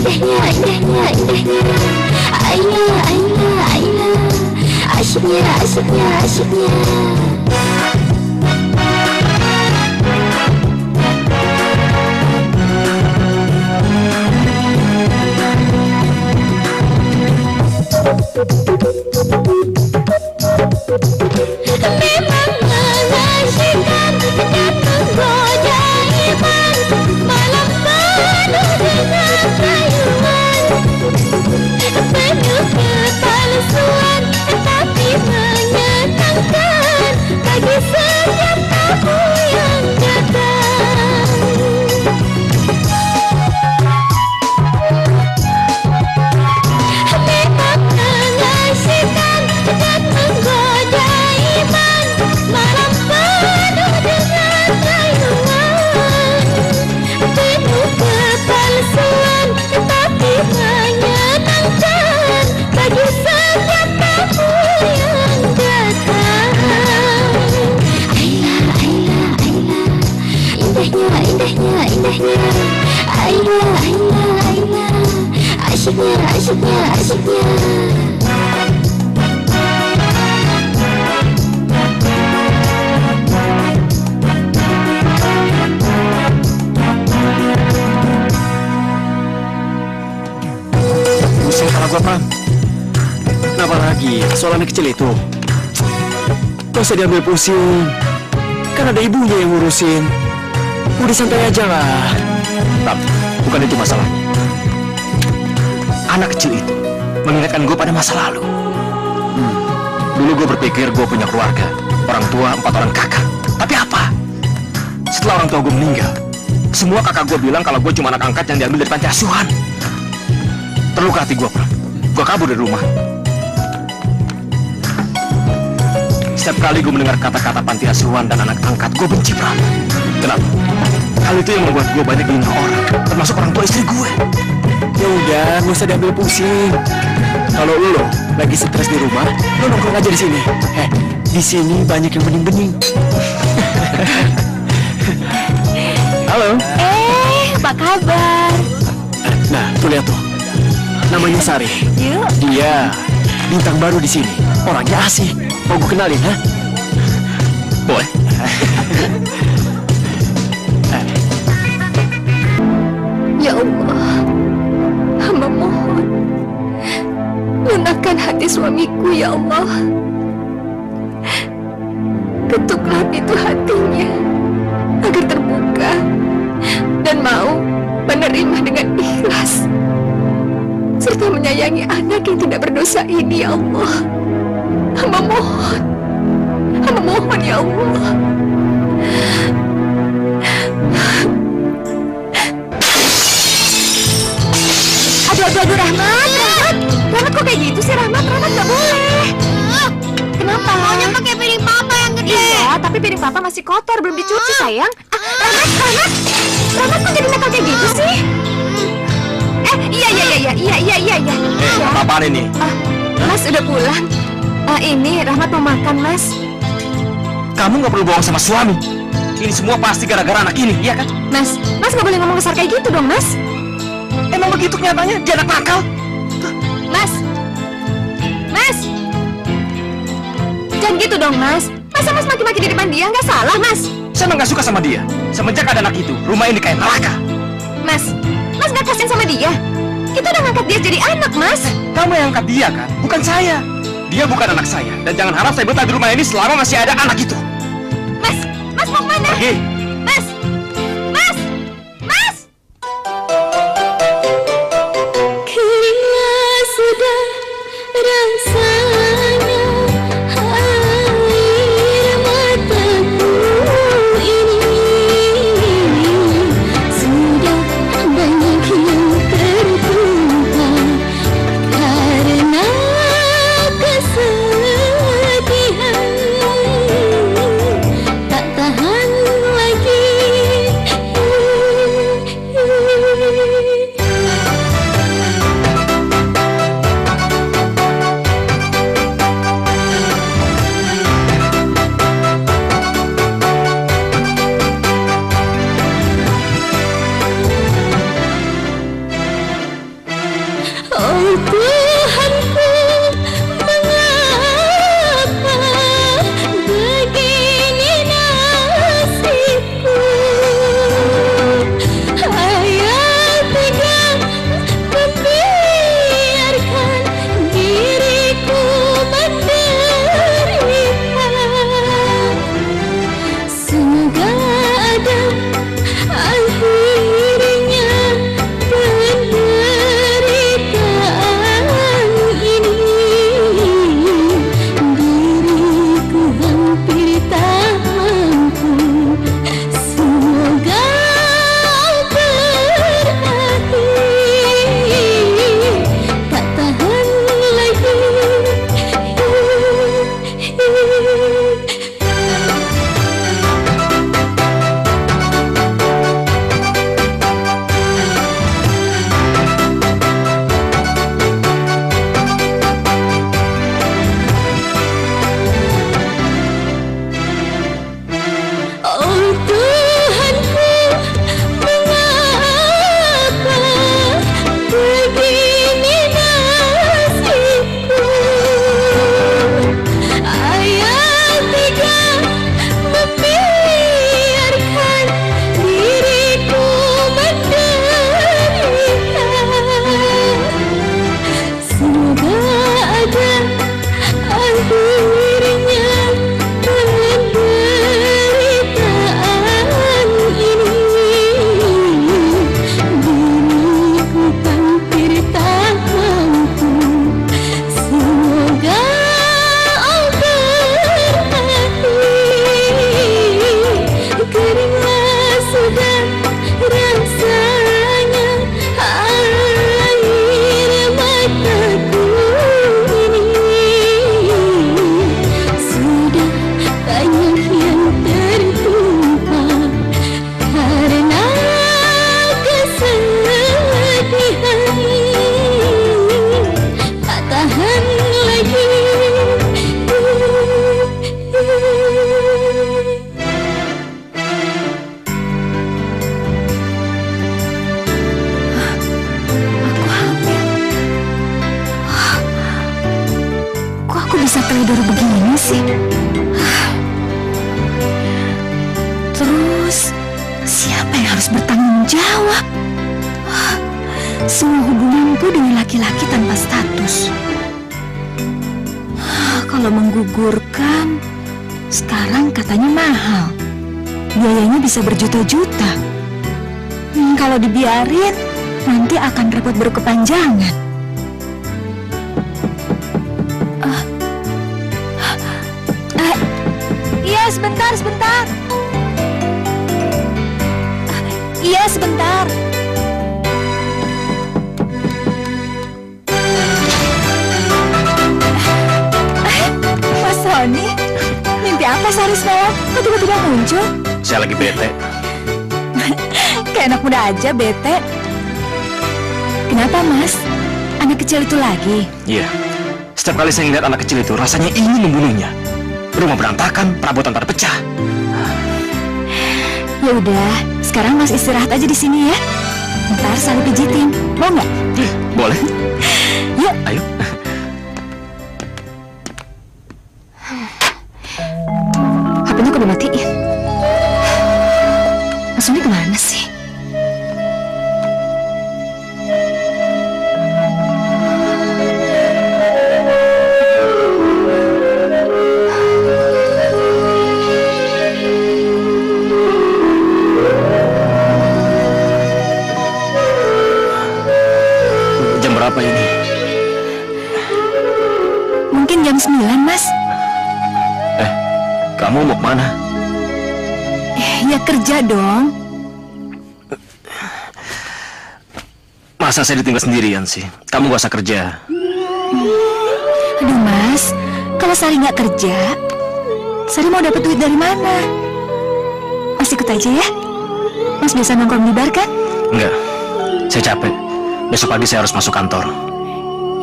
indahnya, indahnya, indahnya. Aina, Aina, Aina, asyiknya, asyiknya, asyiknya. Pusing kepala gua, Pram. Kenapa lagi? Soal anak kecil itu. Gak usah diambil pusing. Kan ada ibunya yang ngurusin. Udah santai aja lah. Pram, bukan itu masalahnya. Anak kecil itu mengingatkan gue pada masa lalu. Dulu gue berpikir gue punya keluarga, orang tua, 4 orang kakak. Tapi apa? Setelah orang tua gue meninggal, semua kakak gue bilang kalau gue cuma anak angkat yang diambil dari panti asuhan. Terluka hati gue, Pram. Gue kabur dari rumah. Setiap kali gue mendengar kata-kata panti asuhan dan anak angkat, gue benci, Pram. Kenapa? Hal itu yang membuat gue banyak dihina orang, termasuk orang tua istri gue. Ya udah, nggak usah diambil pusing. Kalau lo lagi stres di rumah, lo nongkrong aja di sini. Di sini banyak yang bening-bening. Halo. Apa kabar? Nah, tuh lihat tuh. Namanya Sari. Yuk. Dia bintang baru di sini. Orangnya asik. Mau gue kenalin, ha? Boleh. Ya Allah, hamba mohon lunakkan hati suamiku, ya Allah. Ketuklah pintu hatinya agar terbuka dan mau menerima dengan ikhlas serta menyayangi anak yang tidak berdosa ini, ya Allah. Hamba mohon ya Allah. Aduh, Rahmat kok kayak gitu sih, Rahmat gak boleh. Kenapa? Maunya pakai piring papa yang gede. Iya, tapi piring papa masih kotor, belum dicuci, sayang. Rahmat kok jadi nakal kayak gitu sih? Iya. Apaan ini? Mas udah pulang. Ini Rahmat mau makan, Mas. Kamu nggak perlu bohong sama suami. Ini semua pasti gara-gara anak ini, iya kan? Mas nggak boleh ngomong besar kayak gitu dong, Mas. Emang begitu kenyataannya, dia anak nakal. Mas, jangan gitu dong, Mas. Masa Mas maki-maki di depan dia? Nggak salah, Mas. Saya nggak suka sama dia. Semenjak ada anak itu, rumah ini kayak neraka. Mas nggak kasihan sama dia. Kita udah ngangkat dia jadi anak, Mas. Kamu yang angkat dia kan, bukan saya. Dia bukan anak saya, dan jangan harap saya betah di rumah ini selama masih ada anak itu. Mas mau kemana? Pergi. Mas. Keringat sudah rasanya air mataku ini sudah banyak yang tertumpah karena kesedihan tak tahan lagi. semua hubunganku dengan laki-laki tanpa status. Kalau menggugurkan, sekarang katanya mahal. Biayanya bisa berjuta-juta. Kalau dibiarin, nanti akan repot berkepanjangan. Iya, sebentar. Iya, sebentar. Mas Sony, mimpi apa sehari semalam? Kok tiba-tiba muncul? Saya lagi bete. Kayak anak muda aja bete. Kenapa, Mas? Anak kecil itu lagi? Iya. Setiap kali saya ngeliat anak kecil itu, rasanya ingin membunuhnya. Rumah berantakan, perabotan pada pecah. Ya udah, sekarang Mas istirahat aja di sini ya. Ntar Sari pijitin, mau nggak? Boleh. Yuk. Ayo. HP-nya kok dimatiin? Mas Sony kemana sih? Apa ini? Mungkin jam 9, Mas. Kamu mau kemana? Ya kerja dong. Masa saya ditinggal sendirian sih? Kamu gak usah kerja. Aduh, Mas. Kalau Sari nggak kerja, Sari mau dapat duit dari mana? Mas ikut aja ya. Mas biasa nongkrong di bar kan? Enggak. Saya capek. Besok pagi saya harus masuk kantor.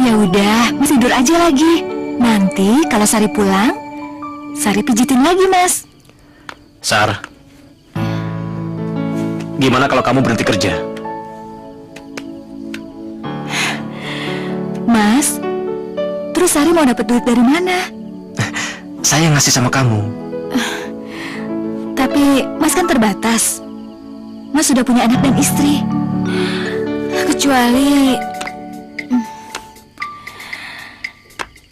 Ya udah, Mas tidur aja lagi. Nanti kalau Sari pulang, Sari pijitin lagi, Mas. Sar, gimana kalau kamu berhenti kerja? Mas, terus Sari mau dapat duit dari mana? Saya ngasih sama kamu. Tapi Mas kan terbatas. Mas sudah punya anak dan istri.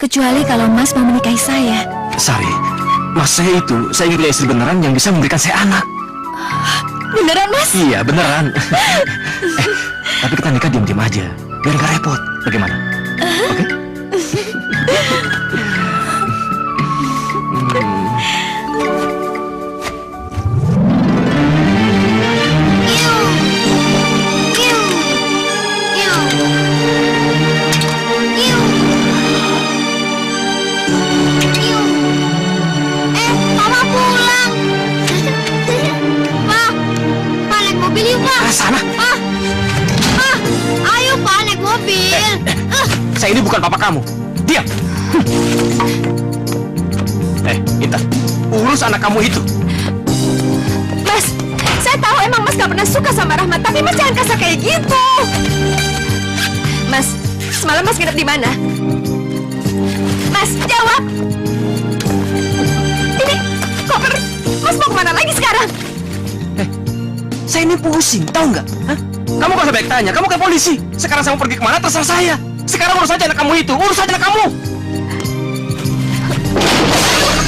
Kecuali kalau Mas mau menikahi saya. Sari, Mas saya ingin punya istri beneran yang bisa memberikan saya anak. Beneran, Mas? Iya, beneran. Tapi kita nikah diam-diam aja, biar nggak repot. Bagaimana? Oke? Sana. Ayo Pak, naik mobil. Saya ini bukan papa kamu. Diam. Intan, urus anak kamu itu. Mas, saya tahu emang Mas gak pernah suka sama Rahmat, tapi Mas jangan kasar kayak gitu. Mas, semalam Mas nginep di mana? Mas, jawab. Ini koper. Mas mau kemana lagi sekarang? Saya ini pusing, tahu nggak? Hah? Kamu gak usah banyak tanya, kamu kan polisi. Sekarang saya mau pergi kemana terserah saya. Sekarang urus aja anak kamu itu, urus aja anak kamu.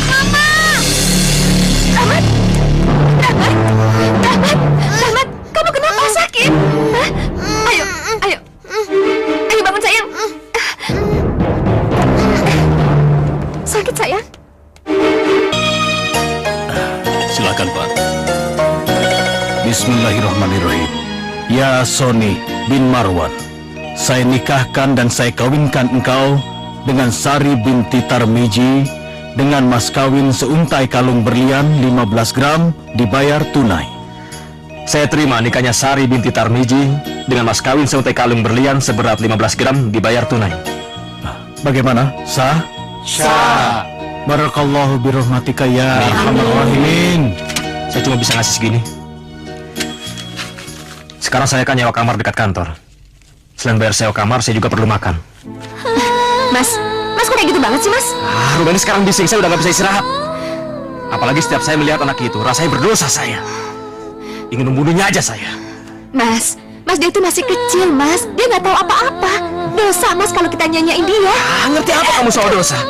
Mama! Rahmat! Rahmat, kamu kenapa sakit? Hah? Ayo bangun sayang. Sakit sayang? Silakan Pak. Bismillahirrahmanirrahim. Ya Sony bin Marwan, saya nikahkan dan saya kawinkan engkau dengan Sari binti Tarmiji dengan mas kawin seuntai kalung berlian 15 gram dibayar tunai. Saya terima nikahnya Sari binti Tarmiji dengan mas kawin seuntai kalung berlian seberat 15 gram dibayar tunai. Bagaimana? Sah? Sah. Barakallahu birahmatika ya arhamar rahimin. Saya cuma bisa ngasih segini. Sekarang saya akan nyewa kamar dekat kantor. Selain bayar sewa kamar, saya juga perlu makan. Mas kok kayak gitu banget sih, Mas? Rumah ini sekarang bising, saya udah gak bisa istirahat. Apalagi setiap saya melihat anak itu, rasanya berdosa saya. Ingin membunuhnya aja saya. Mas Mas, dia itu masih kecil, Mas. Dia nggak tahu apa-apa. Dosa, Mas, kalau kita nyanyain dia. Ngerti apa kamu soal dosa?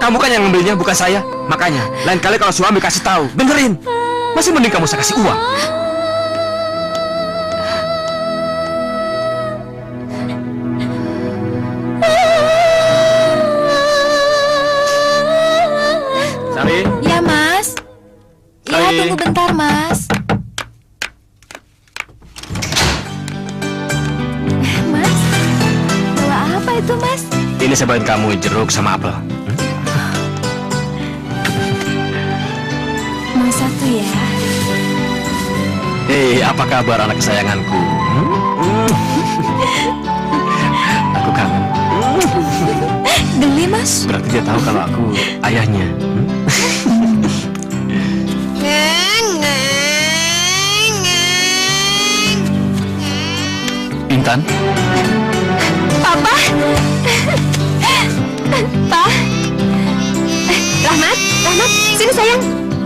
Kamu kan yang ngambilnya, bukan saya. Makanya, lain kali kalau suami kasih tahu, dengerin. Masih mending kamu saya kasih uang. Sari? Ya, Mas. Ya, Sari. tunggu bentar, Mas. Mas, bawa apa itu, Mas? Ini saya bawain kamu jeruk sama apel. Mau satu ya? Hei, apa kabar anak kesayanganku? Aku kangen. Geli, Mas. Berarti dia tahu kalau aku ayahnya. Intan, Papa. Pa. Rahmat, Rahmat, sini sayang.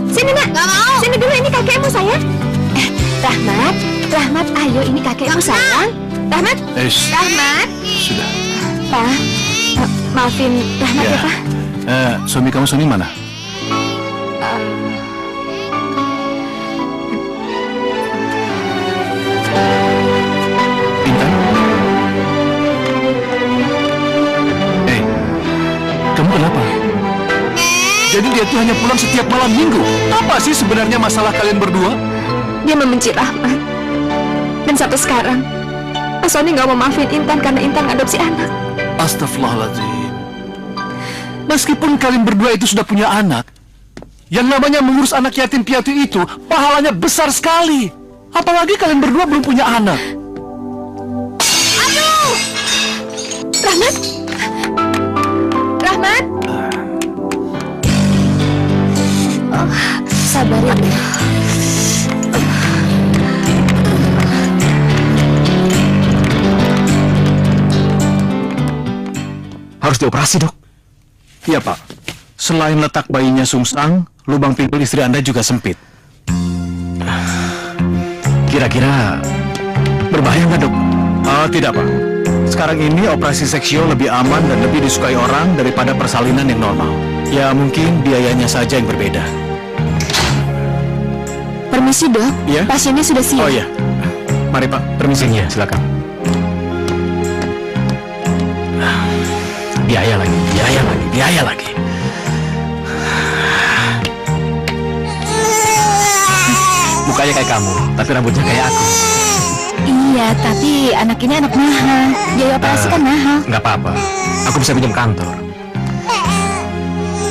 Sini nak. Gak mau. Sini dulu, ini kakekmu sayang. Rahmat, Rahmat, ayo ini kakekmu sayang. Rahmat, Rahmat. sudah. Pa, maafin Rahmat ya, Pa. Suami kamu Sony mana? Intan? Kamu kenapa? Jadi dia tuh hanya pulang setiap malam minggu. Apa sih sebenarnya masalah kalian berdua? Dia membenci Rahmat. Dan sampai sekarang, Mas Sony nggak mau maafin Intan karena Intan adopsi anak. Astagfirullahaladzim. Meskipun kalian berdua itu sudah punya anak, yang namanya mengurus anak yatim piatu itu pahalanya besar sekali. Apalagi kalian berdua belum punya anak. Aduh! Rahmat? Rahmat? Oh, sabar ya, Bu. Harus dioperasi, Dok. Iya, Pak. Selain letak bayinya sungsang, lubang pinggul istri Anda juga sempit. Kira-kira berbahaya nggak, Dok? Tidak, Pak. Sekarang ini operasi seksio lebih aman dan lebih disukai orang daripada persalinan yang normal. Ya, mungkin biayanya saja yang berbeda. Permisi, Dok. Iya? Pasiennya sudah siap. Oh iya. Mari, Pak. Permisinya, silakan. Biaya lagi, biaya lagi, biaya lagi. Mukanya kayak kamu, tapi rambutnya kayak aku. Iya, tapi anak ini anak mahal. Biaya operasi kan mahal. Nggak apa-apa, aku bisa pinjam kantor.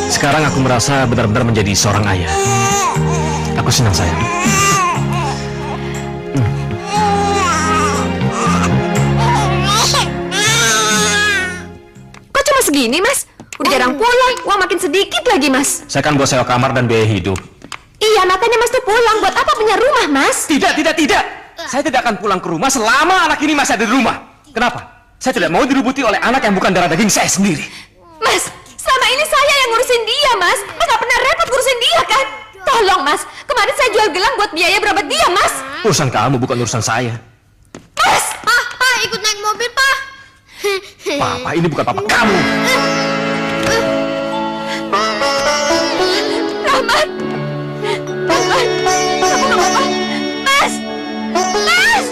Sekarang aku merasa benar-benar menjadi seorang ayah. Aku senang, sayang. Kok cuma segini, Mas? Udah jarang pulang, uang makin sedikit lagi, Mas. Saya kan buat sewa kamar dan biaya hidup. Iya, makanya Mas tuh pulang. Buat apa punya rumah, Mas? Tidak, tidak, tidak. Saya tidak akan pulang ke rumah selama anak ini masih ada di rumah. Kenapa? Saya tidak mau dirubuti oleh anak yang bukan darah daging saya sendiri. Mas, selama ini saya yang ngurusin dia, Mas. Mas gak pernah repot ngurusin dia, kan? Tolong, Mas. Kemarin saya jual gelang buat biaya berobat dia, Mas. Urusan kamu bukan urusan saya. Mas! Pak, ikut naik mobil, Pak. Papa ini bukan papa kamu. Rahmat! Rahmat! Kamu gak apa-apa? Mas! Mas!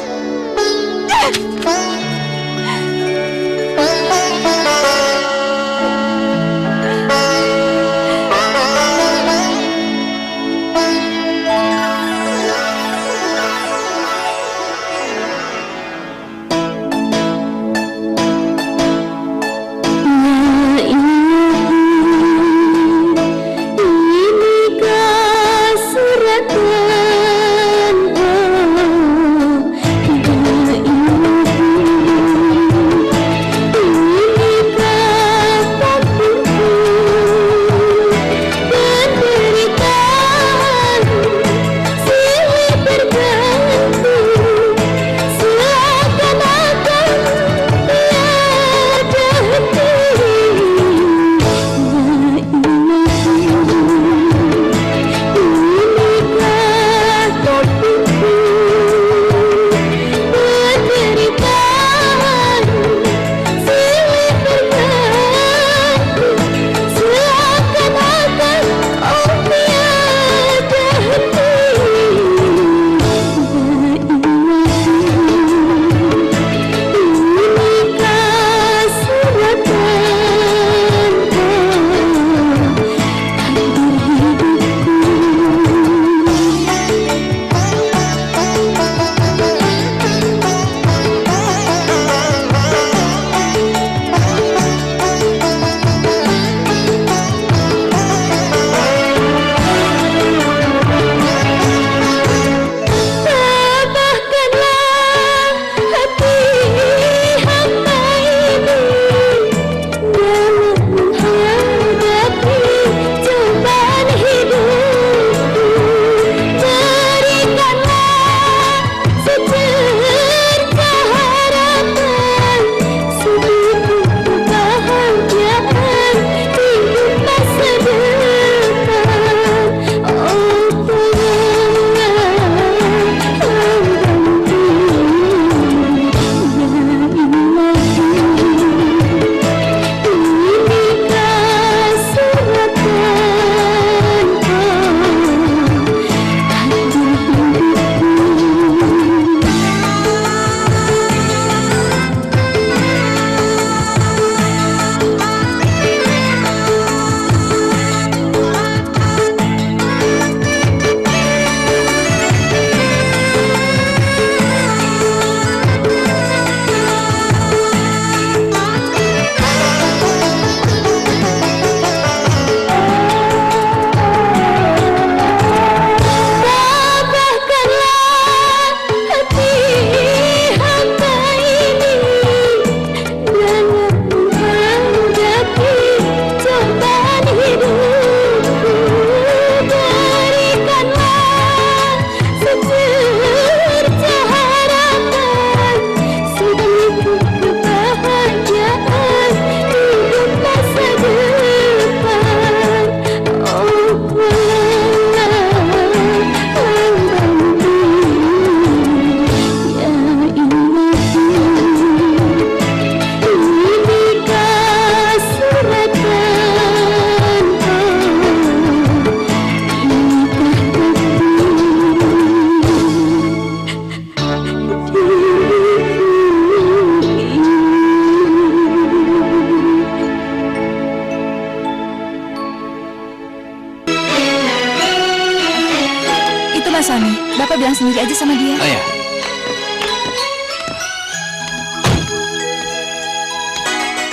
Mas Sony, Bapak bilang sendiri aja sama dia. Oh ya.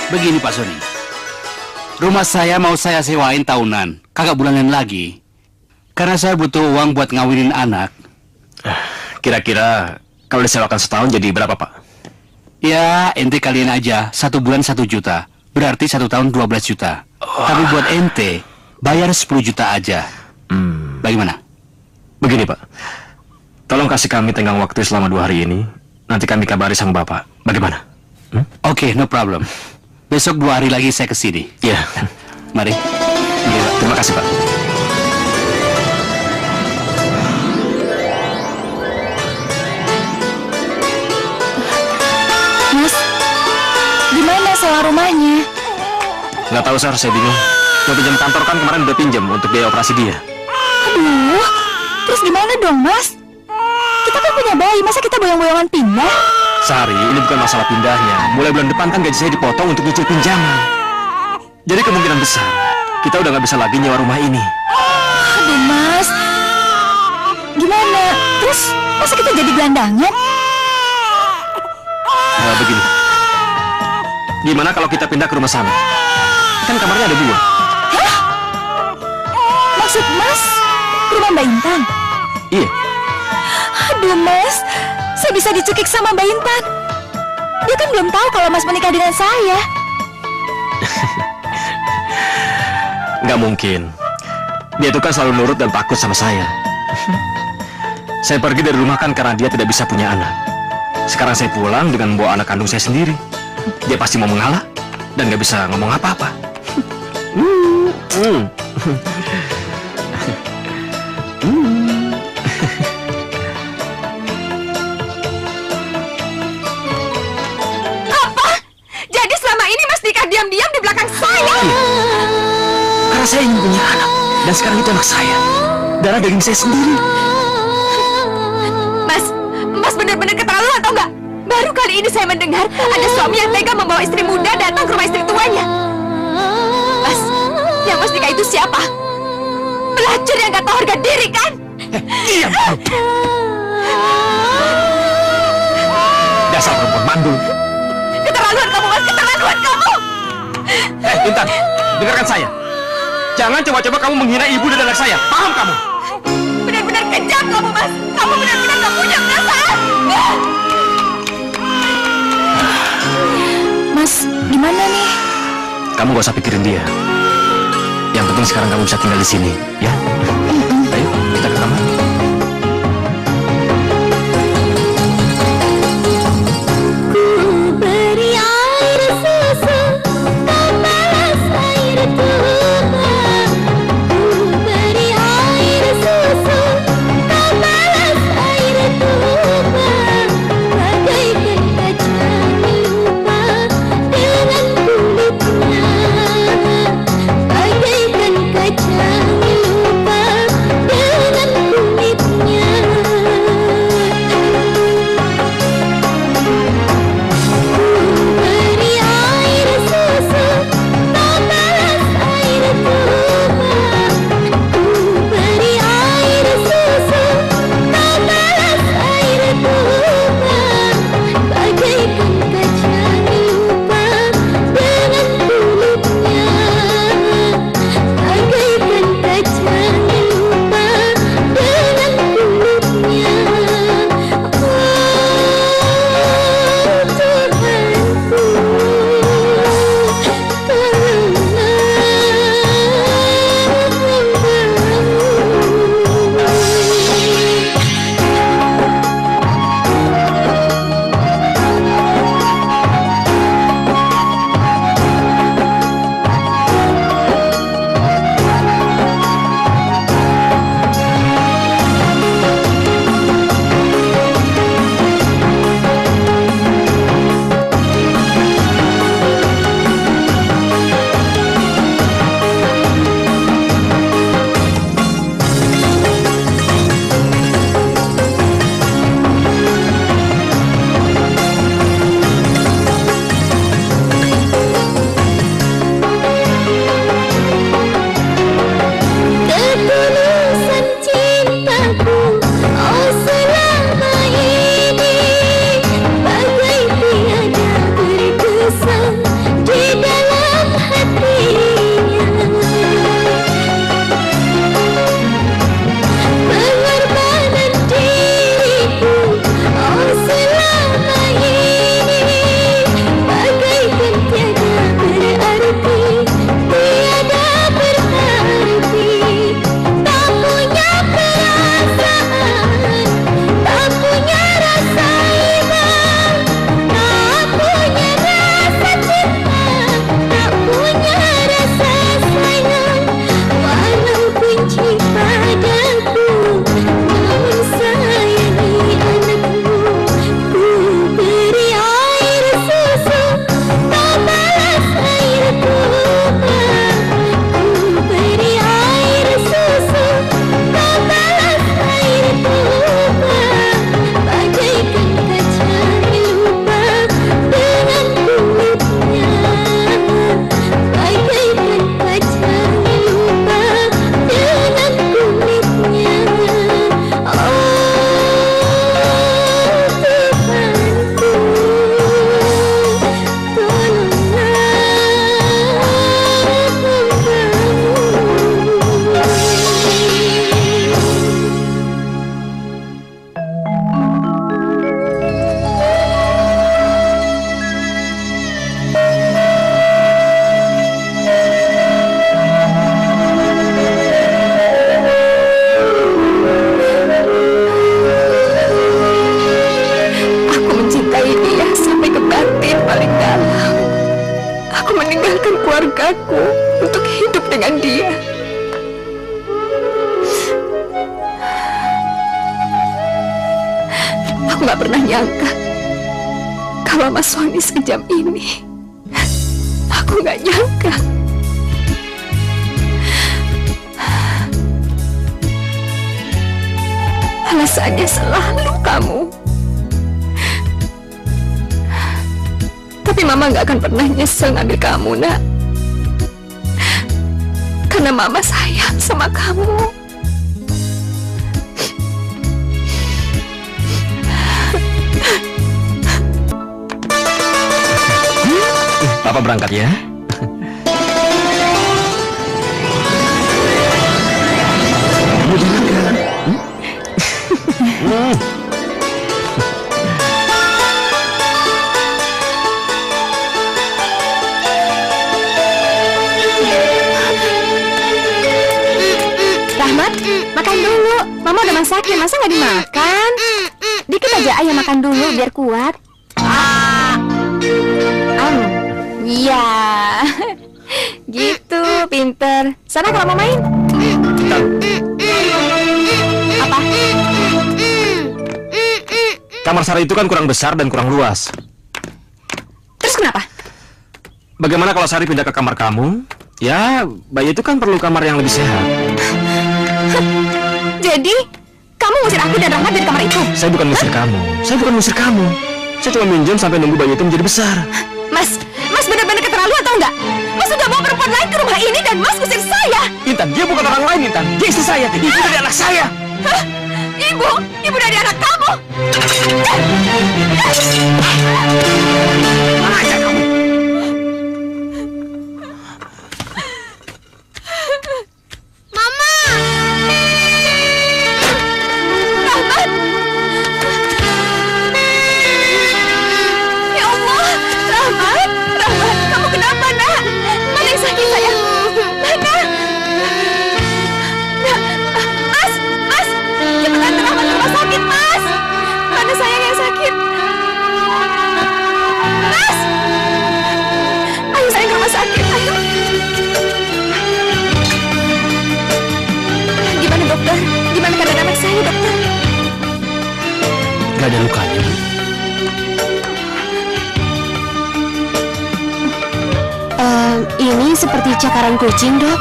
Begini Pak Sony, rumah saya mau saya sewain tahunan, kagak bulanan lagi. Karena saya butuh uang buat ngawinin anak. Kira-kira kalau disewakan setahun jadi berapa, Pak? Ya, ente kalian aja, 1 bulan 1 juta. Berarti 1 tahun 12 juta. Tapi buat ente, bayar 10 juta aja. Bagaimana? Begini, Pak. Tolong kasih kami tenggang waktu selama 2 hari ini. Nanti kami kabari sama Bapak. Bagaimana? Oke, no problem. Besok 2 hari lagi saya kesini. Iya. Mari. Iya, terima kasih, Pak. Mas, gimana sewa rumahnya? Nggak tahu, Sar. Saya bingung. Mau pinjam kantor kan kemarin udah pinjam untuk biaya operasi dia. Aduh, terus gimana dong, Mas? Kita kan punya bayi, masa kita boyong-boyongan pindah? Sari, ini bukan masalah pindahnya. Mulai bulan depan kan gaji saya dipotong untuk nyicil pinjaman. Jadi kemungkinan besar kita udah nggak bisa lagi nyewa rumah ini. Aduh, Mas. Gimana? Terus, masa kita jadi gelandangan? Nah, begini. Gimana kalau kita pindah ke rumah sana? Kan kamarnya ada 2. Hah? Maksud Mas, ke rumah Mbak Intan? Iya. Aduh, Mas. Saya bisa dicekik sama Mbak Intan. Dia kan belum tahu kalau Mas menikah dengan saya. Nggak mungkin. Dia itu kan selalu nurut dan takut sama saya. Saya pergi dari rumah kan karena dia tidak bisa punya anak. Sekarang saya pulang dengan membawa anak kandung saya sendiri. Dia pasti mau mengalah dan nggak bisa ngomong apa-apa. Apa? Jadi selama ini Mas nikah diam-diam di belakang saya? Karena saya ingin punya anak. Dan sekarang itu anak saya. Darah daging saya sendiri. Mas benar-benar keterlaluan atau enggak? Baru kali ini saya mendengar ada suami yang tega membawa istri muda datang ke rumah istri tuanya. Mas, yang Mas nikah itu siapa? Pelacur yang gak tahu harga diri kan? Diam! Dasar perempuan mandul. Keterlaluan kamu, Mas, keterlaluan kamu! Intan, dengarkan saya. Jangan coba-coba kamu menghina ibu dan anak saya. Paham kamu? Benar-benar kejam kamu, Mas. Kamu benar-benar gak punya perasaan. Mas, gimana nih? Kamu gak usah pikirin dia. Yang penting sekarang kamu bisa tinggal di sini, ya? Ayo, kita ke kamar. Bagaikan kaca lupa keluargaku untuk hidup dengan dia. Aku gak pernah nyangka kalau Mas Sony sekejam ini. Aku gak nyangka. Alasannya selalu kamu. Tapi Mama gak akan pernah nyesel ngambil kamu, nak. Karena Mama sayang sama kamu. Papa berangkat ya. Rahmat, makan dulu. Mama udah masakin, masa nggak dimakan? Dikit aja ayah makan dulu biar kuat. Iya, gitu, pinter. Sana kalau mau main. Apa? Kamar Sari itu kan kurang besar dan kurang luas. Terus kenapa? Bagaimana kalau Sari pindah ke kamar kamu? Ya, bayi itu kan perlu kamar yang lebih sehat. Jadi, kamu ngusir aku dan Rahmat dari kamar itu? Saya bukan ngusir kamu. Saya bukan ngusir kamu. Saya cuma minjem sampai nunggu bayi itu menjadi besar. Mas benar-benar keterlaluan atau enggak? Mas sudah bawa perempuan lain ke rumah ini dan Mas ngusir saya. Intan, dia bukan orang lain, Intan. Dia istri saya. Ibu dari anak saya. Hah? Ibu dari anak kamu? Mana aja kamu? Mama! Rahmat! Ya Allah! Rahmat! Kamu kenapa, nak? Mana yang sakit, sayang? Mana? Mas! Cepat antar Rahmat ke rumah sakit, Mas! Mana sayang yang sakit? Mas! Ayo sayang ke rumah sakit, ayo! Gimana, dokter? Gimana keadaan anak saya, dokter? Gak ada lukanya, Bu. Ini seperti cakaran kucing, Dok.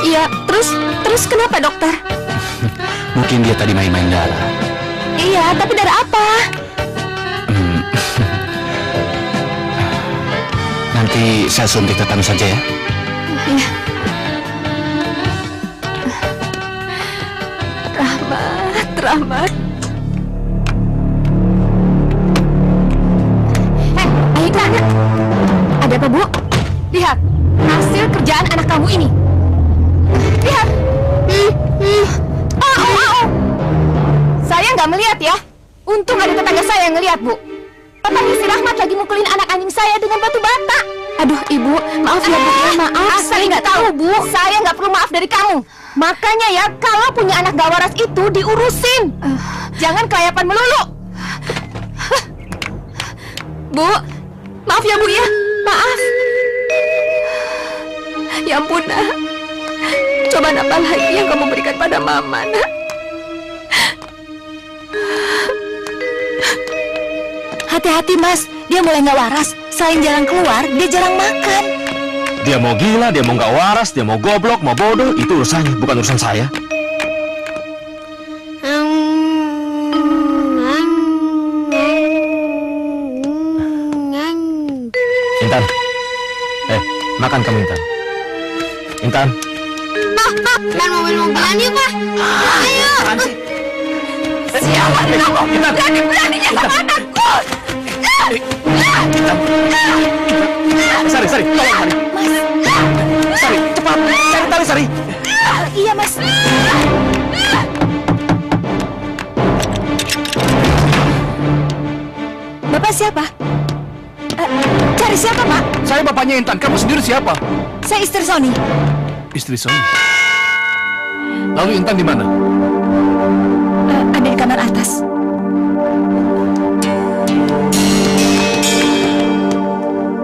Iya, terus kenapa, dokter? Mungkin dia tadi main-main darah. Iya, tapi darah apa? Nanti saya suntik tetanus saja ya. Iya. Rahmat. Ayo ke anak. Ada apa, Bu? Lihat, hasil kerjaan anak kamu ini. Lihat. Saya nggak melihat ya. Untung ada tetangga saya yang ngelihat, Bu. Katanya si Rahmat lagi mukulin anak anjing saya dengan batu bata. Aduh, Ibu, maaf ya, Bu. Maaf, saya nggak tahu, Bu. Saya nggak perlu maaf dari kamu. Makanya ya, kalau punya anak gak waras itu diurusin. Jangan kelayapan melulu. Bu, maaf ya, Bu ya. Maaf. Ya ampun, nak. Cobaan apa lagi yang kamu berikan pada Mama, nak? Hati-hati, Mas. Dia mulai nggak waras. Selain jarang keluar, dia jarang makan. Dia mau gila, dia mau nggak waras, dia mau goblok, mau bodoh, itu urusannya, bukan urusan saya. Intan, makan kamu Intan. Intan. Dan mobil-mobilan yuk, Pak. Ayo. Siapa kamu? Berani-beraninya sama anakku. Sari, tolong Sari. Sari, cepat, cari tali Sari. Iya, Mas. Bapak siapa? Cari siapa, Pak? Saya bapaknya Intan. Kamu sendiri siapa? Saya istri Sony. Istri Sony. Lalu Intan di mana? Ada di kamar atas.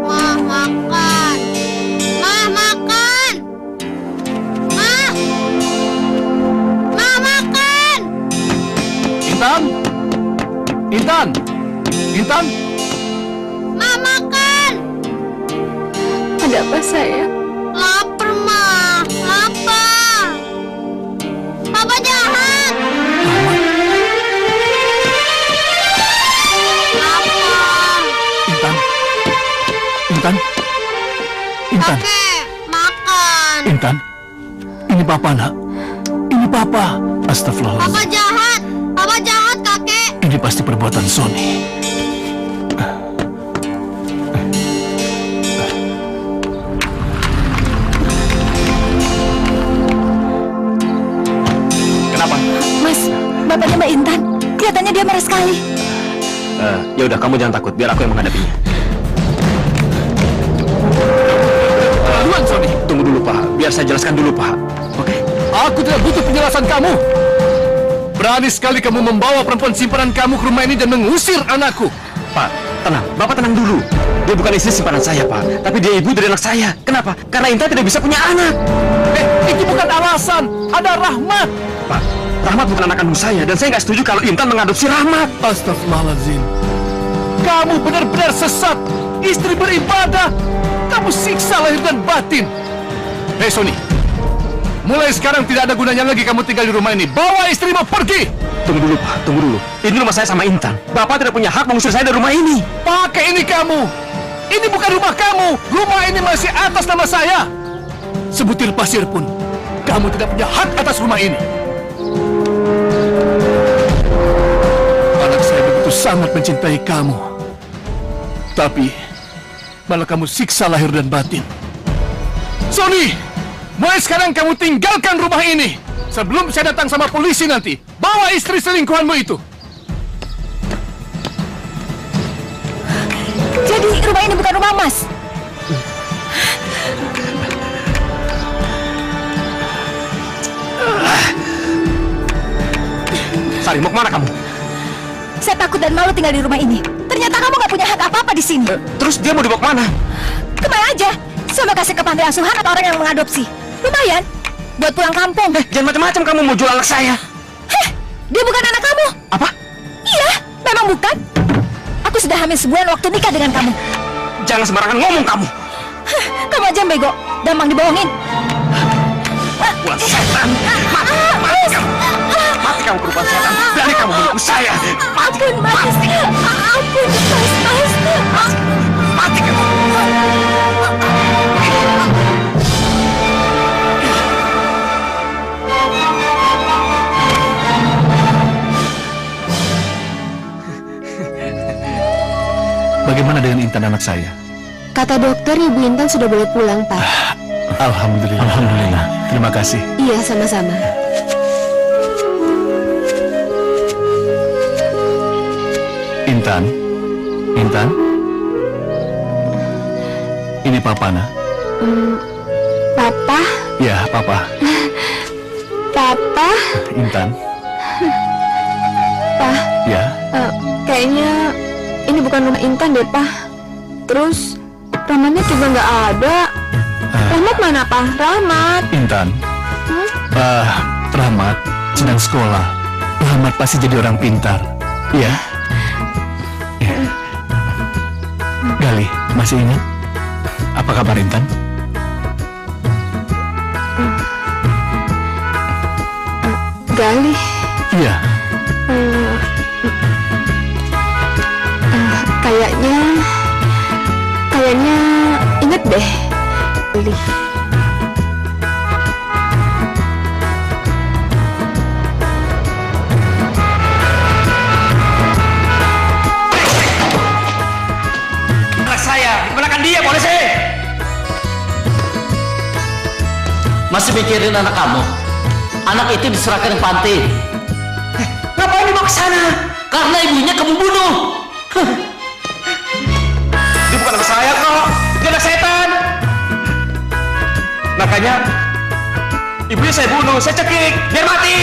Ma, makan. Ma, makan. Ma. Ma, makan. Intan? Intan? Intan? Ma, makan. Ada apa, sayang? Lapar, Ma. Lapar. Papa jahat. Lapar. Intan? Intan? Intan? Kakek, makan. Intan? Ini Papa, nak. Ini Papa. Astagfirullahaladzim. Papa jahat. Papa jahat, kakek. Ini pasti perbuatan Sony. Kenapa? Mas, bapaknya Mbak Intan. Kelihatannya dia marah sekali. Ya udah, kamu jangan takut, biar aku yang menghadapinya. Duluan, Sony. Tunggu dulu Pak, biar saya jelaskan dulu Pak. Oke? Aku tidak butuh penjelasan kamu. Berani sekali kamu membawa perempuan simpanan kamu ke rumah ini dan mengusir anakku. Pak, tenang, Bapak tenang dulu. Dia bukan istri simpanan saya Pak, tapi dia ibu dari anak saya. Kenapa? Karena Intan tidak bisa punya anak. Itu bukan alasan. Ada Rahmat. Pak, Rahmat bukan anak kandung saya, dan saya nggak setuju kalau Intan mengadopsi Rahmat. Astagfirullahaladzim. Kamu benar-benar sesat. Istri beribadah. Kamu siksa lahir dan batin. Hei Sony, mulai sekarang tidak ada gunanya lagi kamu tinggal di rumah ini. Bawa istrimu pergi. Tunggu dulu Pak, tunggu dulu. Ini rumah saya sama Intan. Bapak tidak punya hak mengusir saya dari rumah ini. Pakai ini kamu. Ini bukan rumah kamu. Rumah ini masih atas nama saya. Sebutir pasir pun kamu tidak punya hak atas rumah ini. Anak saya begitu sangat mencintai kamu. Tapi malah kamu siksa lahir dan batin. Sony, mulai sekarang kamu tinggalkan rumah ini. Sebelum saya datang sama polisi nanti, bawa istri selingkuhanmu itu. Jadi rumah ini bukan rumah Mas. Sari, mau kemana kamu? Saya takut dan malu tinggal di rumah ini. Ternyata kamu nggak punya hak apa-apa di sini. Terus dia mau dibawa kemana? Kemana aja? Saya mau kasih ke panti asuhan atau orang yang mengadopsi. Lumayan, buat pulang kampung. Jangan macam-macam kamu mau jual anak saya. Heh, dia bukan anak kamu. Apa? Iya, memang bukan. Aku sudah hamil sebulan waktu nikah dengan kamu. Jangan sembarangan ngomong kamu. Heh, kamu aja yang bego, gampang dibohongin. Buat setan. Mati kamu. Mati kamu perempuan setan. Berani kamu menipu saya. Ampun, Mas. Ampun, Mas. Mati kamu. Bagaimana dengan Intan anak saya? Kata dokter, Ibu Intan sudah boleh pulang, Pak. Alhamdulillah. Alhamdulillah. Terima kasih. Iya, sama-sama. Intan. Intan. Ini Papa, nak. Papa? Ya, Papa. Papa? Intan. Pak, Ya. kayaknya ini bukan rumah Intan deh, Pak. Terus, Rahmatnya juga nggak ada. Rahmat mana, Pak? Rahmat. Intan. Rahmat sedang sekolah. Rahmat pasti jadi orang pintar. Iya. Ya. Gali, masih ingat? Apa kabar Intan? Gali. Iya. Kayaknya inget deh. Gali. Anak saya, dikemanakan dia, polisi? Masih mikirin anak kamu? Anak itu diserahkan ke panti. Ngapain dibawa ke sana? Karena ibunya kamu bunuh. Dia bukan anak saya kok. Dia anak setan. Makanya ibunya saya bunuh, saya cekik, biar mati.